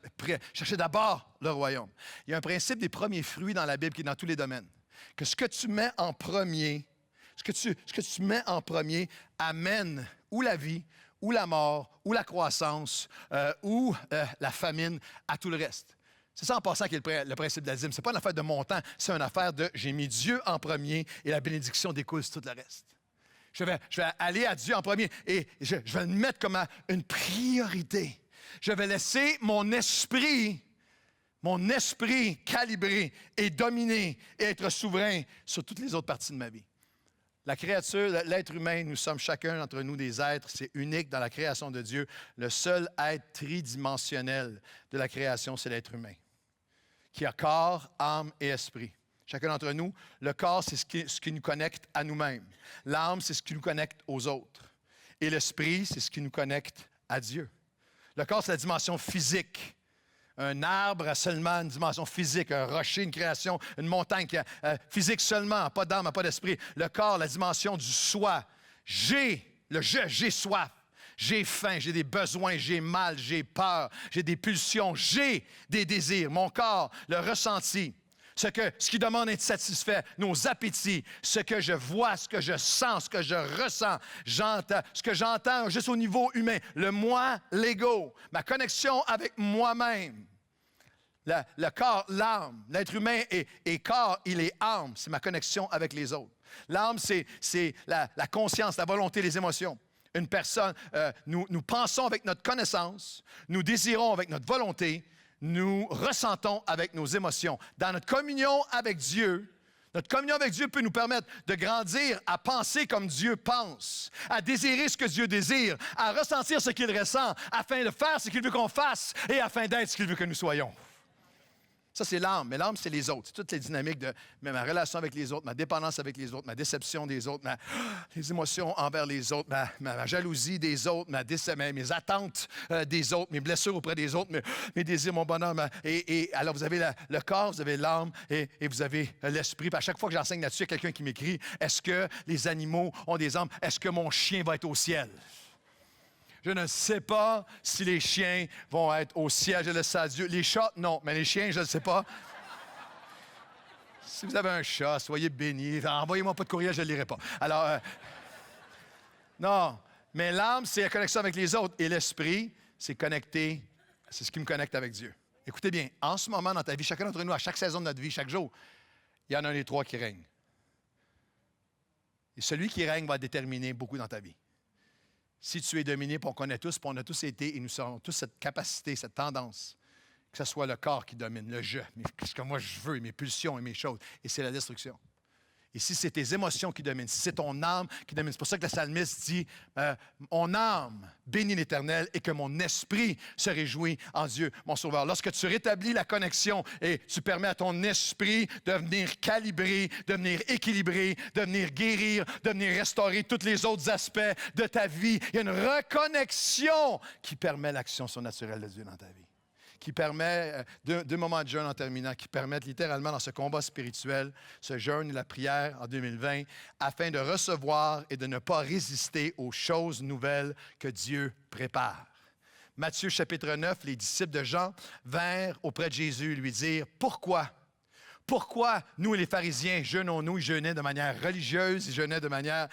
cherchez d'abord le royaume. Il y a un principe des premiers fruits dans la Bible qui est dans tous les domaines. Que ce que tu mets en premier, ce que tu mets en premier amène ou la vie, ou la mort, ou la croissance, ou la famine à tout le reste. C'est ça en passant qui est le principe de la dîme. Ce n'est pas une affaire de montant, c'est une affaire de j'ai mis Dieu en premier et la bénédiction découle sur tout le reste. Je vais aller à Dieu en premier et je vais le mettre comme une priorité. Je vais laisser mon esprit calibrer et dominer et être souverain sur toutes les autres parties de ma vie. La créature, l'être humain, nous sommes chacun d'entre nous des êtres, c'est unique dans la création de Dieu. Le seul être tridimensionnel de la création, c'est l'être humain, qui a corps, âme et esprit. Chacun d'entre nous, le corps, c'est ce qui nous connecte à nous-mêmes. L'âme, c'est ce qui nous connecte aux autres. Et l'esprit, c'est ce qui nous connecte à Dieu. Le corps, c'est la dimension physique. Un arbre a seulement une dimension physique, un rocher, une création, une montagne physique seulement, pas d'âme, pas d'esprit. Le corps, la dimension du soi. J'ai soif, j'ai faim, j'ai des besoins, j'ai mal, j'ai peur, j'ai des pulsions, j'ai des désirs. Mon corps, le ressenti. Ce qui demande d'être satisfait, nos appétits, ce que je vois, ce que je sens, ce que je ressens, ce que j'entends juste au niveau humain, le moi, l'ego, ma connexion avec moi-même. Le corps, l'âme, l'être humain est corps, il est âme, c'est ma connexion avec les autres. L'âme, c'est la conscience, la volonté, les émotions. Une personne, nous pensons avec notre connaissance, nous désirons avec notre volonté, nous ressentons avec nos émotions. Dans notre communion avec Dieu peut nous permettre de grandir à penser comme Dieu pense, à désirer ce que Dieu désire, à ressentir ce qu'il ressent, afin de faire ce qu'il veut qu'on fasse et afin d'être ce qu'il veut que nous soyons. Ça, c'est l'âme. Mais l'âme, c'est les autres. C'est toutes les dynamiques de ma relation avec les autres, ma dépendance avec les autres, ma déception des autres, les émotions envers les autres, ma jalousie des autres, mes attentes des autres, mes blessures auprès des autres, mes désirs, mon bonheur. Alors, vous avez le corps, vous avez l'âme et vous avez l'esprit. Puis à chaque fois que j'enseigne là-dessus, il y a quelqu'un qui m'écrit, est-ce que les animaux ont des âmes? Est-ce que mon chien va être au ciel? Je ne sais pas si les chiens vont être au ciel, je laisse ça à Dieu. Les chats, non, mais les chiens, je ne sais pas. Si vous avez un chat, soyez bénis. Envoyez-moi pas de courriel, je ne le lirai pas. Alors, non, mais l'âme, c'est la connexion avec les autres. Et l'esprit, c'est connecté, c'est ce qui me connecte avec Dieu. Écoutez bien, en ce moment dans ta vie, chacun d'entre nous, à chaque saison de notre vie, chaque jour, il y en a un des trois qui règne. Et celui qui règne va déterminer beaucoup dans ta vie. Si tu es dominé, puis on connaît tous, puis on a tous été, et nous avons tous cette capacité, cette tendance, que ce soit le corps qui domine, le je, ce que moi je veux, mes pulsions et mes choses, et c'est la destruction. Et si c'est tes émotions qui dominent, si c'est ton âme qui domine, c'est pour ça que le psalmiste dit « Mon âme bénit l'Éternel et que mon esprit se réjouit en Dieu, mon Sauveur. » Lorsque tu rétablis la connexion et tu permets à ton esprit de venir calibrer, de venir équilibrer, de venir guérir, de venir restaurer tous les autres aspects de ta vie, il y a une reconnexion qui permet l'action surnaturelle de Dieu dans ta vie, qui permet, deux moments de jeûne en terminant, qui permettent littéralement dans ce combat spirituel, ce jeûne et la prière en 2020, afin de recevoir et de ne pas résister aux choses nouvelles que Dieu prépare. Matthieu chapitre 9, les disciples de Jean vinrent auprès de Jésus lui dire « Pourquoi? Pourquoi nous et les pharisiens jeûnons-nous? Ils jeûnaient de manière religieuse, ils jeûnaient de manière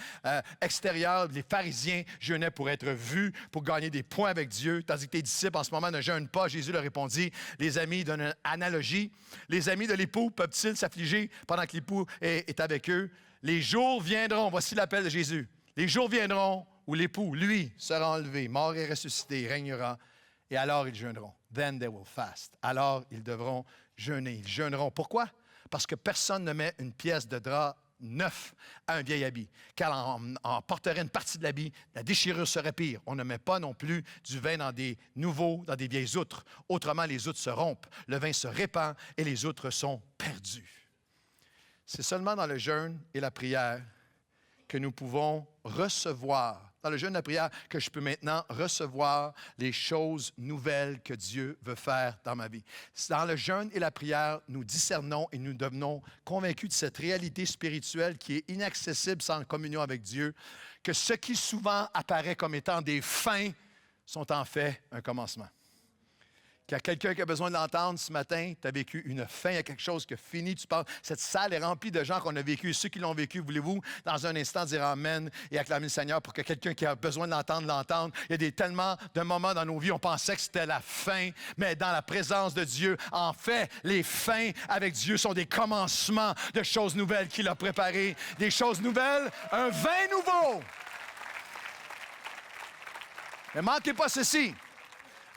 extérieure. Les pharisiens jeûnaient pour être vus, pour gagner des points avec Dieu, tandis que tes disciples en ce moment ne jeûnent pas. » Jésus leur répondit, les amis, il donne une analogie. Les amis de l'époux peuvent-ils s'affliger pendant que l'époux est avec eux? Les jours viendront, voici l'appel de Jésus. Les jours viendront où l'époux, lui, sera enlevé, mort et ressuscité, régnera, et alors ils jeûneront. Then they will fast. Alors ils devront jeûner. Ils jeûneront. Pourquoi? Parce que personne ne met une pièce de drap neuf à un vieil habit. Car on porterait une partie de l'habit, la déchirure serait pire. On ne met pas non plus du vin dans des vieilles outres. Autrement, les outres se rompent, le vin se répand et les outres sont perdues. C'est seulement dans le jeûne et la prière que nous pouvons recevoir dans le jeûne de la prière, que je peux maintenant recevoir les choses nouvelles que Dieu veut faire dans ma vie. Dans le jeûne et la prière, nous discernons et nous devenons convaincus de cette réalité spirituelle qui est inaccessible sans communion avec Dieu, que ce qui souvent apparaît comme étant des fins sont en fait un commencement. Qu'il y a quelqu'un qui a besoin de l'entendre ce matin, tu as vécu une fin, il y a quelque chose qui a fini, tu parles. Cette salle est remplie de gens qu'on a vécu. Ceux qui l'ont vécu, voulez-vous, dans un instant, dire Amen et acclamer le Seigneur pour que quelqu'un qui a besoin de l'entendre, l'entende. Il y a tellement de moments dans nos vies, on pensait que c'était la fin, mais dans la présence de Dieu, en fait, les fins avec Dieu sont des commencements de choses nouvelles qu'il a préparées. Des choses nouvelles, un vin nouveau. Mais manquez pas ceci.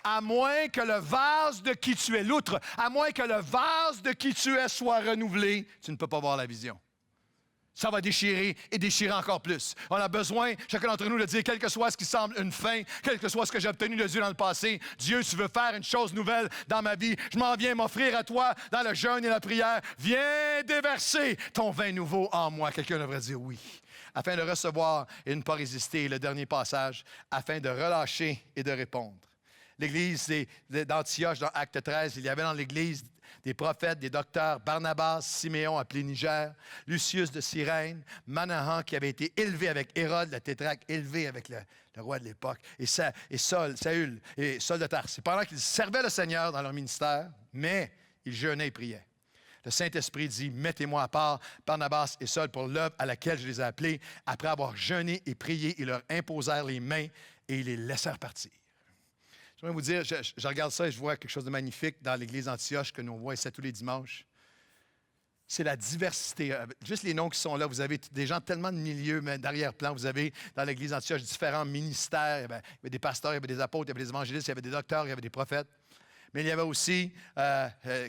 À moins que le vase de qui tu es, l'outre, à moins que le vase de qui tu es soit renouvelé, tu ne peux pas voir la vision. Ça va déchirer et déchirer encore plus. On a besoin, chacun d'entre nous, de dire, quel que soit ce qui semble une fin, quel que soit ce que j'ai obtenu de Dieu dans le passé, Dieu, tu veux faire une chose nouvelle dans ma vie. Je m'en viens m'offrir à toi dans le jeûne et la prière. Viens déverser ton vin nouveau en moi. Quelqu'un devrait dire oui. Afin de recevoir et ne pas résister. Le dernier passage, afin de relâcher et de répondre. L'église d'Antioche, dans Acte 13, il y avait dans l'église des prophètes, des docteurs, Barnabas, Siméon appelé Niger, Lucius de Cyrène, Manahan qui avait été élevé avec Hérode, le tétrarque, élevé avec le roi de l'époque, et Saül et Saul de Tarse. Pendant qu'ils servaient le Seigneur dans leur ministère, mais ils jeûnaient et priaient. Le Saint-Esprit dit, mettez-moi à part Barnabas et Saul pour l'œuvre à laquelle je les ai appelés. Après avoir jeûné et prié, ils leur imposèrent les mains et ils les laissèrent partir. Je vais vous dire, je regarde ça et je vois quelque chose de magnifique dans l'église d'Antioche que nous voyons ici tous les dimanches. C'est la diversité. Juste les noms qui sont là, vous avez des gens tellement de milieux, mais d'arrière-plan. Vous avez dans l'église d'Antioche différents ministères. Il y avait des pasteurs, il y avait des apôtres, il y avait des évangélistes, il y avait des docteurs, il y avait des prophètes. Mais il y avait aussi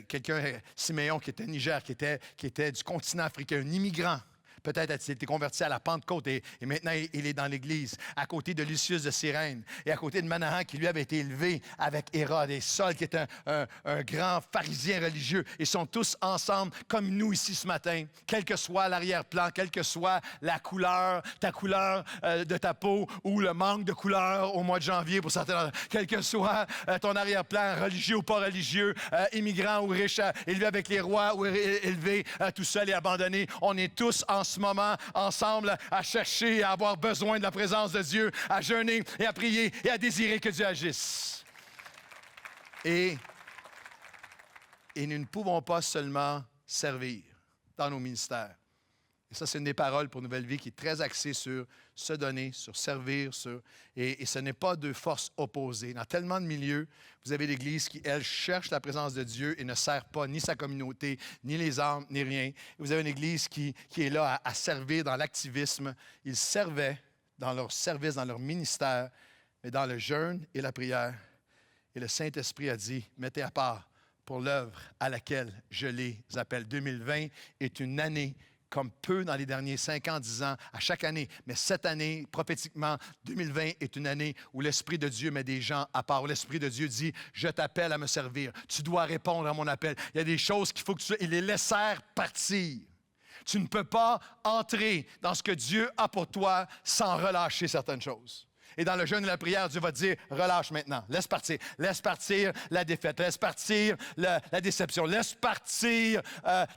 quelqu'un, Siméon, qui était au Niger, qui était du continent africain, un immigrant. Peut-être a-t-il été converti à la Pentecôte et maintenant il est dans l'Église, à côté de Lucius de Cyrène et à côté de Manahan qui lui avait été élevé avec Hérode et Saul qui est un grand pharisien religieux. Ils sont tous ensemble comme nous ici ce matin, quel que soit l'arrière-plan, quelle que soit la couleur, ta couleur de ta peau ou le manque de couleur au mois de janvier pour certains, quel que soit ton arrière-plan, religieux ou pas religieux, immigrant ou riche, élevé avec les rois ou élevé tout seul et abandonné, on est tous en ce moment ensemble à chercher et à avoir besoin de la présence de Dieu, à jeûner et à prier et à désirer que Dieu agisse. Et nous ne pouvons pas seulement servir dans nos ministères. Et ça, c'est une des paroles pour Nouvelle Vie qui est très axée sur se donner, sur servir, et ce n'est pas deux forces opposées. Dans tellement de milieux, vous avez l'Église qui, elle, cherche la présence de Dieu et ne sert pas ni sa communauté, ni les âmes, ni rien. Et vous avez une Église qui est là à servir dans l'activisme. Ils servaient dans leur service, dans leur ministère, mais dans le jeûne et la prière. Et le Saint-Esprit a dit, mettez à part pour l'œuvre à laquelle je les appelle. 2020 est une année comme peu dans les derniers 5 ans, 10 ans, à chaque année. Mais cette année, prophétiquement, 2020 est une année où l'Esprit de Dieu met des gens à part. Où l'Esprit de Dieu dit, je t'appelle à me servir. Tu dois répondre à mon appel. Il y a des choses qu'il faut que tu... Il les laissèrent partir. Tu ne peux pas entrer dans ce que Dieu a pour toi sans relâcher certaines choses. Et dans le jeûne et la prière, Dieu va te dire, relâche maintenant, laisse partir la défaite, laisse partir la déception, laisse partir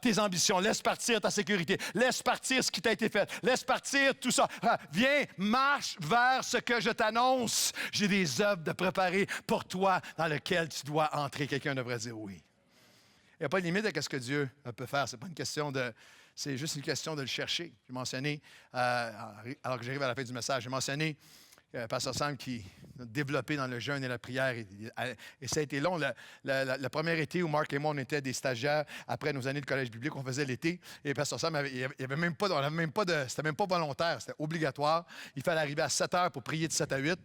tes ambitions, laisse partir ta sécurité, laisse partir ce qui t'a été fait, laisse partir tout ça. Viens, marche vers ce que je t'annonce. J'ai des œuvres de préparer pour toi dans lesquelles tu dois entrer. Quelqu'un devrait dire oui. Il n'y a pas de limite à ce que Dieu peut faire. C'est pas une question de... C'est juste une question de le chercher. J'ai mentionné, alors que j'arrive à la fin du message, j'ai mentionné Pasteur Sam qui a développé dans le jeûne et la prière. Et ça a été long. Le premier été où Marc et moi, on était des stagiaires après nos années de collège biblique, on faisait l'été. Et Pasteur Sam, c'était même pas volontaire, c'était obligatoire. Il fallait arriver à 7 heures pour prier de 7 à 8.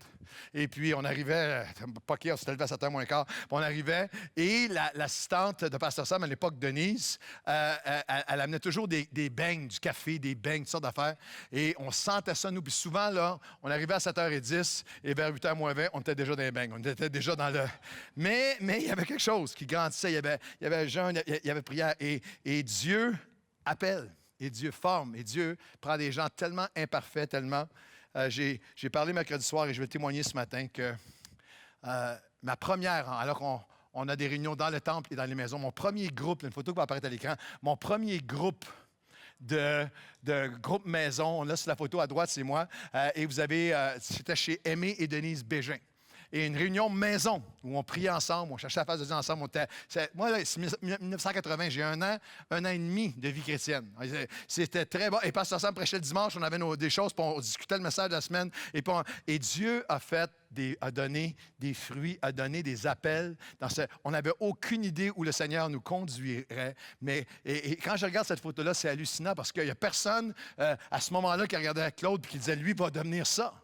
Et puis, on arrivait, pas qu'il on s'était levé à 7 heures moins quart. On arrivait et l'assistante de Pasteur Sam à l'époque, Denise, elle amenait toujours des beignes, du café, des beignes, toutes sortes d'affaires. Et on sentait ça, nous. Puis souvent, là, on arrivait à 7h10 et vers 8h moins 20, on était déjà dans les beignes. On était déjà dans le... Mais il y avait quelque chose qui grandissait. Il y avait jeûne, il y avait prière. Et Dieu appelle, et Dieu forme, et Dieu prend des gens tellement imparfaits, tellement j'ai parlé mercredi soir et je vais témoigner ce matin que ma première, alors qu'on a des réunions dans le temple et dans les maisons, mon premier groupe, une photo qui va apparaître à l'écran, mon premier groupe de groupe maison, là sur la photo à droite, c'est moi, et vous avez, c'était chez Aimé et Denise Bégin. Et une réunion maison où on priait ensemble, on cherchait la face de Dieu ensemble. Moi, là, c'est 1980, j'ai un an et demi de vie chrétienne. C'était très bon. Et Pasteur Sam prêchait le dimanche, on avait des choses, puis on discutait le message de la semaine. Et Dieu a donné des fruits, a donné des appels. On n'avait aucune idée où le Seigneur nous conduirait. Mais et quand je regarde cette photo-là, c'est hallucinant parce qu'il n'y a personne à ce moment-là qui regardait Claude et qui disait, lui, va devenir ça.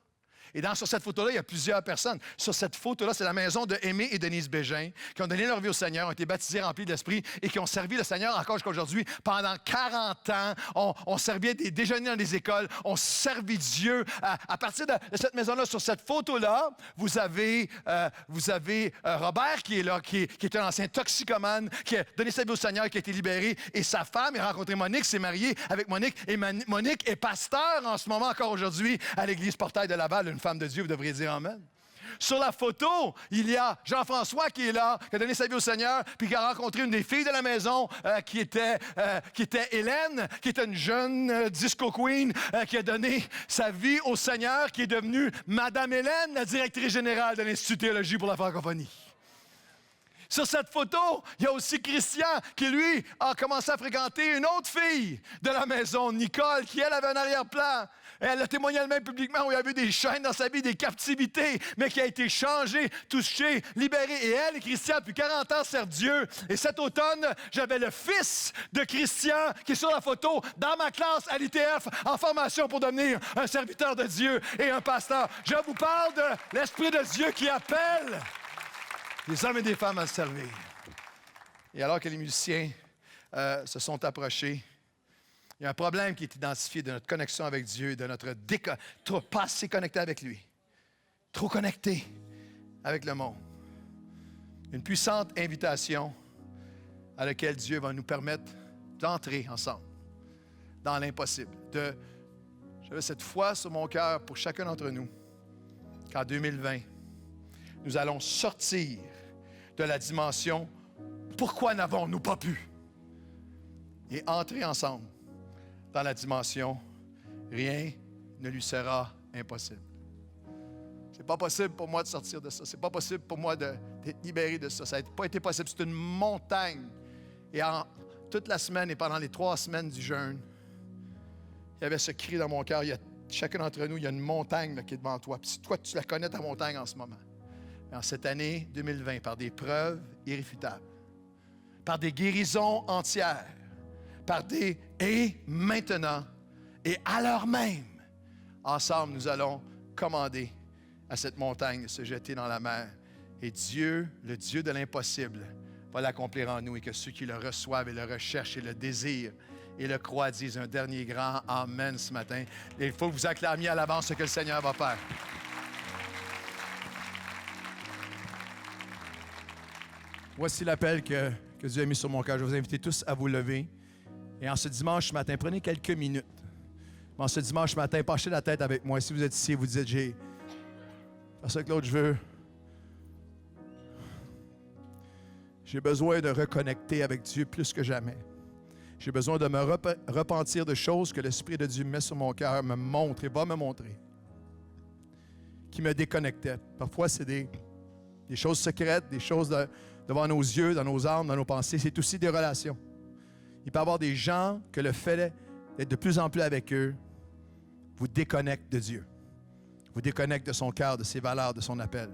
Et sur cette photo-là, il y a plusieurs personnes. Sur cette photo-là, c'est la maison de Aimé et Denise Bégin qui ont donné leur vie au Seigneur, ont été baptisés, remplis de l'Esprit et qui ont servi le Seigneur encore jusqu'à aujourd'hui. Pendant 40 ans, on servait des déjeuners dans les écoles, on servait Dieu. À partir de cette maison-là, sur cette photo-là, vous avez Robert qui est là, qui est un ancien toxicomane, qui a donné sa vie au Seigneur, qui a été libéré. Et sa femme a rencontré Monique, s'est marié avec Monique. Et Monique est pasteur en ce moment encore aujourd'hui à l'Église Portail de Laval, une femme de Dieu, vous devriez dire amen. Sur la photo, il y a Jean-François qui est là, qui a donné sa vie au Seigneur, puis qui a rencontré une des filles de la maison qui était Hélène, qui était une jeune disco queen, qui a donné sa vie au Seigneur, qui est devenue Madame Hélène, la directrice générale de l'Institut de théologie pour la francophonie. Sur cette photo, il y a aussi Christian qui, lui, a commencé à fréquenter une autre fille de la maison, Nicole, qui, elle, avait un arrière-plan. Elle a témoigné elle-même publiquement où il y avait des chaînes dans sa vie, des captivités, mais qui a été changée, touchée, libérée. Et elle et Christian, depuis 40 ans, servent Dieu. Et cet automne, j'avais le fils de Christian qui est sur la photo dans ma classe à l'ITF en formation pour devenir un serviteur de Dieu et un pasteur. Je vous parle de l'Esprit de Dieu qui appelle des hommes et des femmes à se servir. Et alors que les musiciens se sont approchés, il y a un problème qui est identifié de notre connexion avec Dieu, de notre pas assez connecté avec lui, trop connecté avec le monde. Une puissante invitation à laquelle Dieu va nous permettre d'entrer ensemble dans l'impossible. J'avais cette foi sur mon cœur pour chacun d'entre nous qu'en 2020, nous allons sortir de la dimension « Pourquoi n'avons-nous pas pu? » et entrer ensemble dans la dimension « Rien ne lui sera impossible ». C'est pas possible pour moi de sortir de ça. C'est pas possible pour moi d'être libéré de ça. Ça n'a pas été possible. C'est une montagne. Et toute la semaine et pendant les 3 semaines du jeûne, il y avait ce cri dans mon cœur. Chacun d'entre nous, il y a une montagne là, qui est devant toi. Puis toi, tu la connais, ta montagne, en ce moment. Et en cette année 2020, par des preuves irréfutables, par des guérisons entières, et maintenant, et à l'heure même, ensemble, nous allons commander à cette montagne de se jeter dans la mer. Et Dieu, le Dieu de l'impossible, va l'accomplir en nous et que ceux qui le reçoivent et le recherchent et le désirent et le croient disent un dernier grand Amen ce matin. Et il faut que vous acclamiez à l'avance ce que le Seigneur va faire. Voici l'appel que Dieu a mis sur mon cœur. Je vais vous inviter tous à vous lever. Et en ce dimanche matin, prenez quelques minutes. En ce dimanche matin, penchez la tête avec moi. Si vous êtes ici, vous dites, parce que Claude, j'ai besoin de reconnecter avec Dieu plus que jamais. J'ai besoin de me repentir de choses que l'Esprit de Dieu met sur mon cœur, me montre et va me montrer, qui me déconnectaient. Parfois, c'est des choses secrètes, des choses devant nos yeux, dans nos âmes, dans nos pensées. C'est aussi des relations. Il peut y avoir des gens que le fait d'être de plus en plus avec eux vous déconnecte de Dieu, vous déconnecte de son cœur, de ses valeurs, de son appel.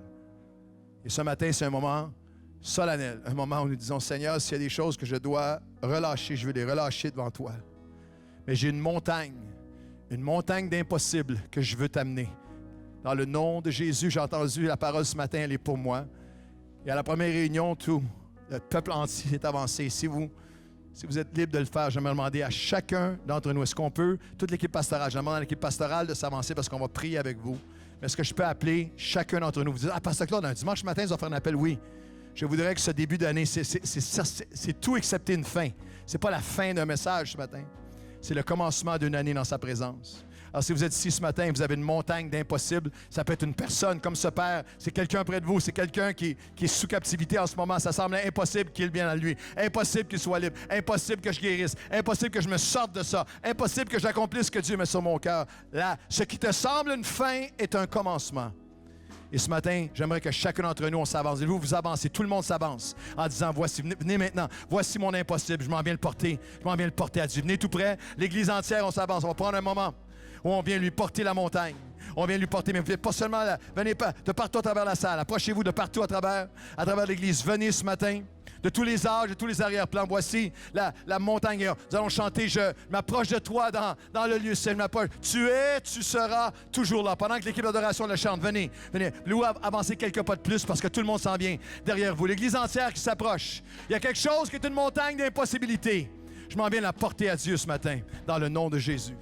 Et ce matin, c'est un moment solennel, un moment où nous disons, Seigneur, s'il y a des choses que je dois relâcher, je veux les relâcher devant toi. Mais j'ai une montagne d'impossible que je veux t'amener. Dans le nom de Jésus, j'ai entendu la parole ce matin, elle est pour moi. Et à la première réunion, tout le peuple entier est avancé. Si vous êtes libre de le faire, je vais demander à chacun d'entre nous, est-ce qu'on peut, toute l'équipe pastorale, je demande à l'équipe pastorale de s'avancer parce qu'on va prier avec vous. Mais est-ce que je peux appeler chacun d'entre nous? Vous dites, Pasteur Claude, un dimanche matin, ils vont faire un appel? Oui. Je voudrais que ce début d'année, c'est tout excepté une fin. Ce n'est pas la fin d'un message ce matin. C'est le commencement d'une année dans sa présence. Alors, si vous êtes ici ce matin et vous avez une montagne d'impossible, ça peut être une personne comme ce père, c'est quelqu'un près de vous, c'est quelqu'un qui est sous captivité en ce moment. Ça semble impossible qu'il vienne à lui, impossible qu'il soit libre, impossible que je guérisse, impossible que je me sorte de ça, impossible que j'accomplisse ce que Dieu met sur mon cœur. Là, ce qui te semble une fin est un commencement. Et ce matin, j'aimerais que chacun d'entre nous, on s'avance. Et vous avancez, tout le monde s'avance en disant, voici, venez maintenant, voici mon impossible, je m'en viens le porter à Dieu. Venez tout près, l'Église entière, on s'avance, on va prendre un moment où on vient lui porter la montagne. On vient lui porter, mais pas seulement là, venez pas de partout à travers la salle, approchez-vous de partout à travers l'Église. Venez ce matin, de tous les âges, de tous les arrière-plans. Voici la montagne. Nous allons chanter, je m'approche de toi dans le lieu saint. Je m'approche. Tu es, tu seras toujours là. Pendant que l'équipe d'adoration le chante, venez. Louez, avancez quelques pas de plus parce que tout le monde s'en vient derrière vous. L'Église entière qui s'approche. Il y a quelque chose qui est une montagne d'impossibilité. Je m'en viens la porter à Dieu ce matin, dans le nom de Jésus.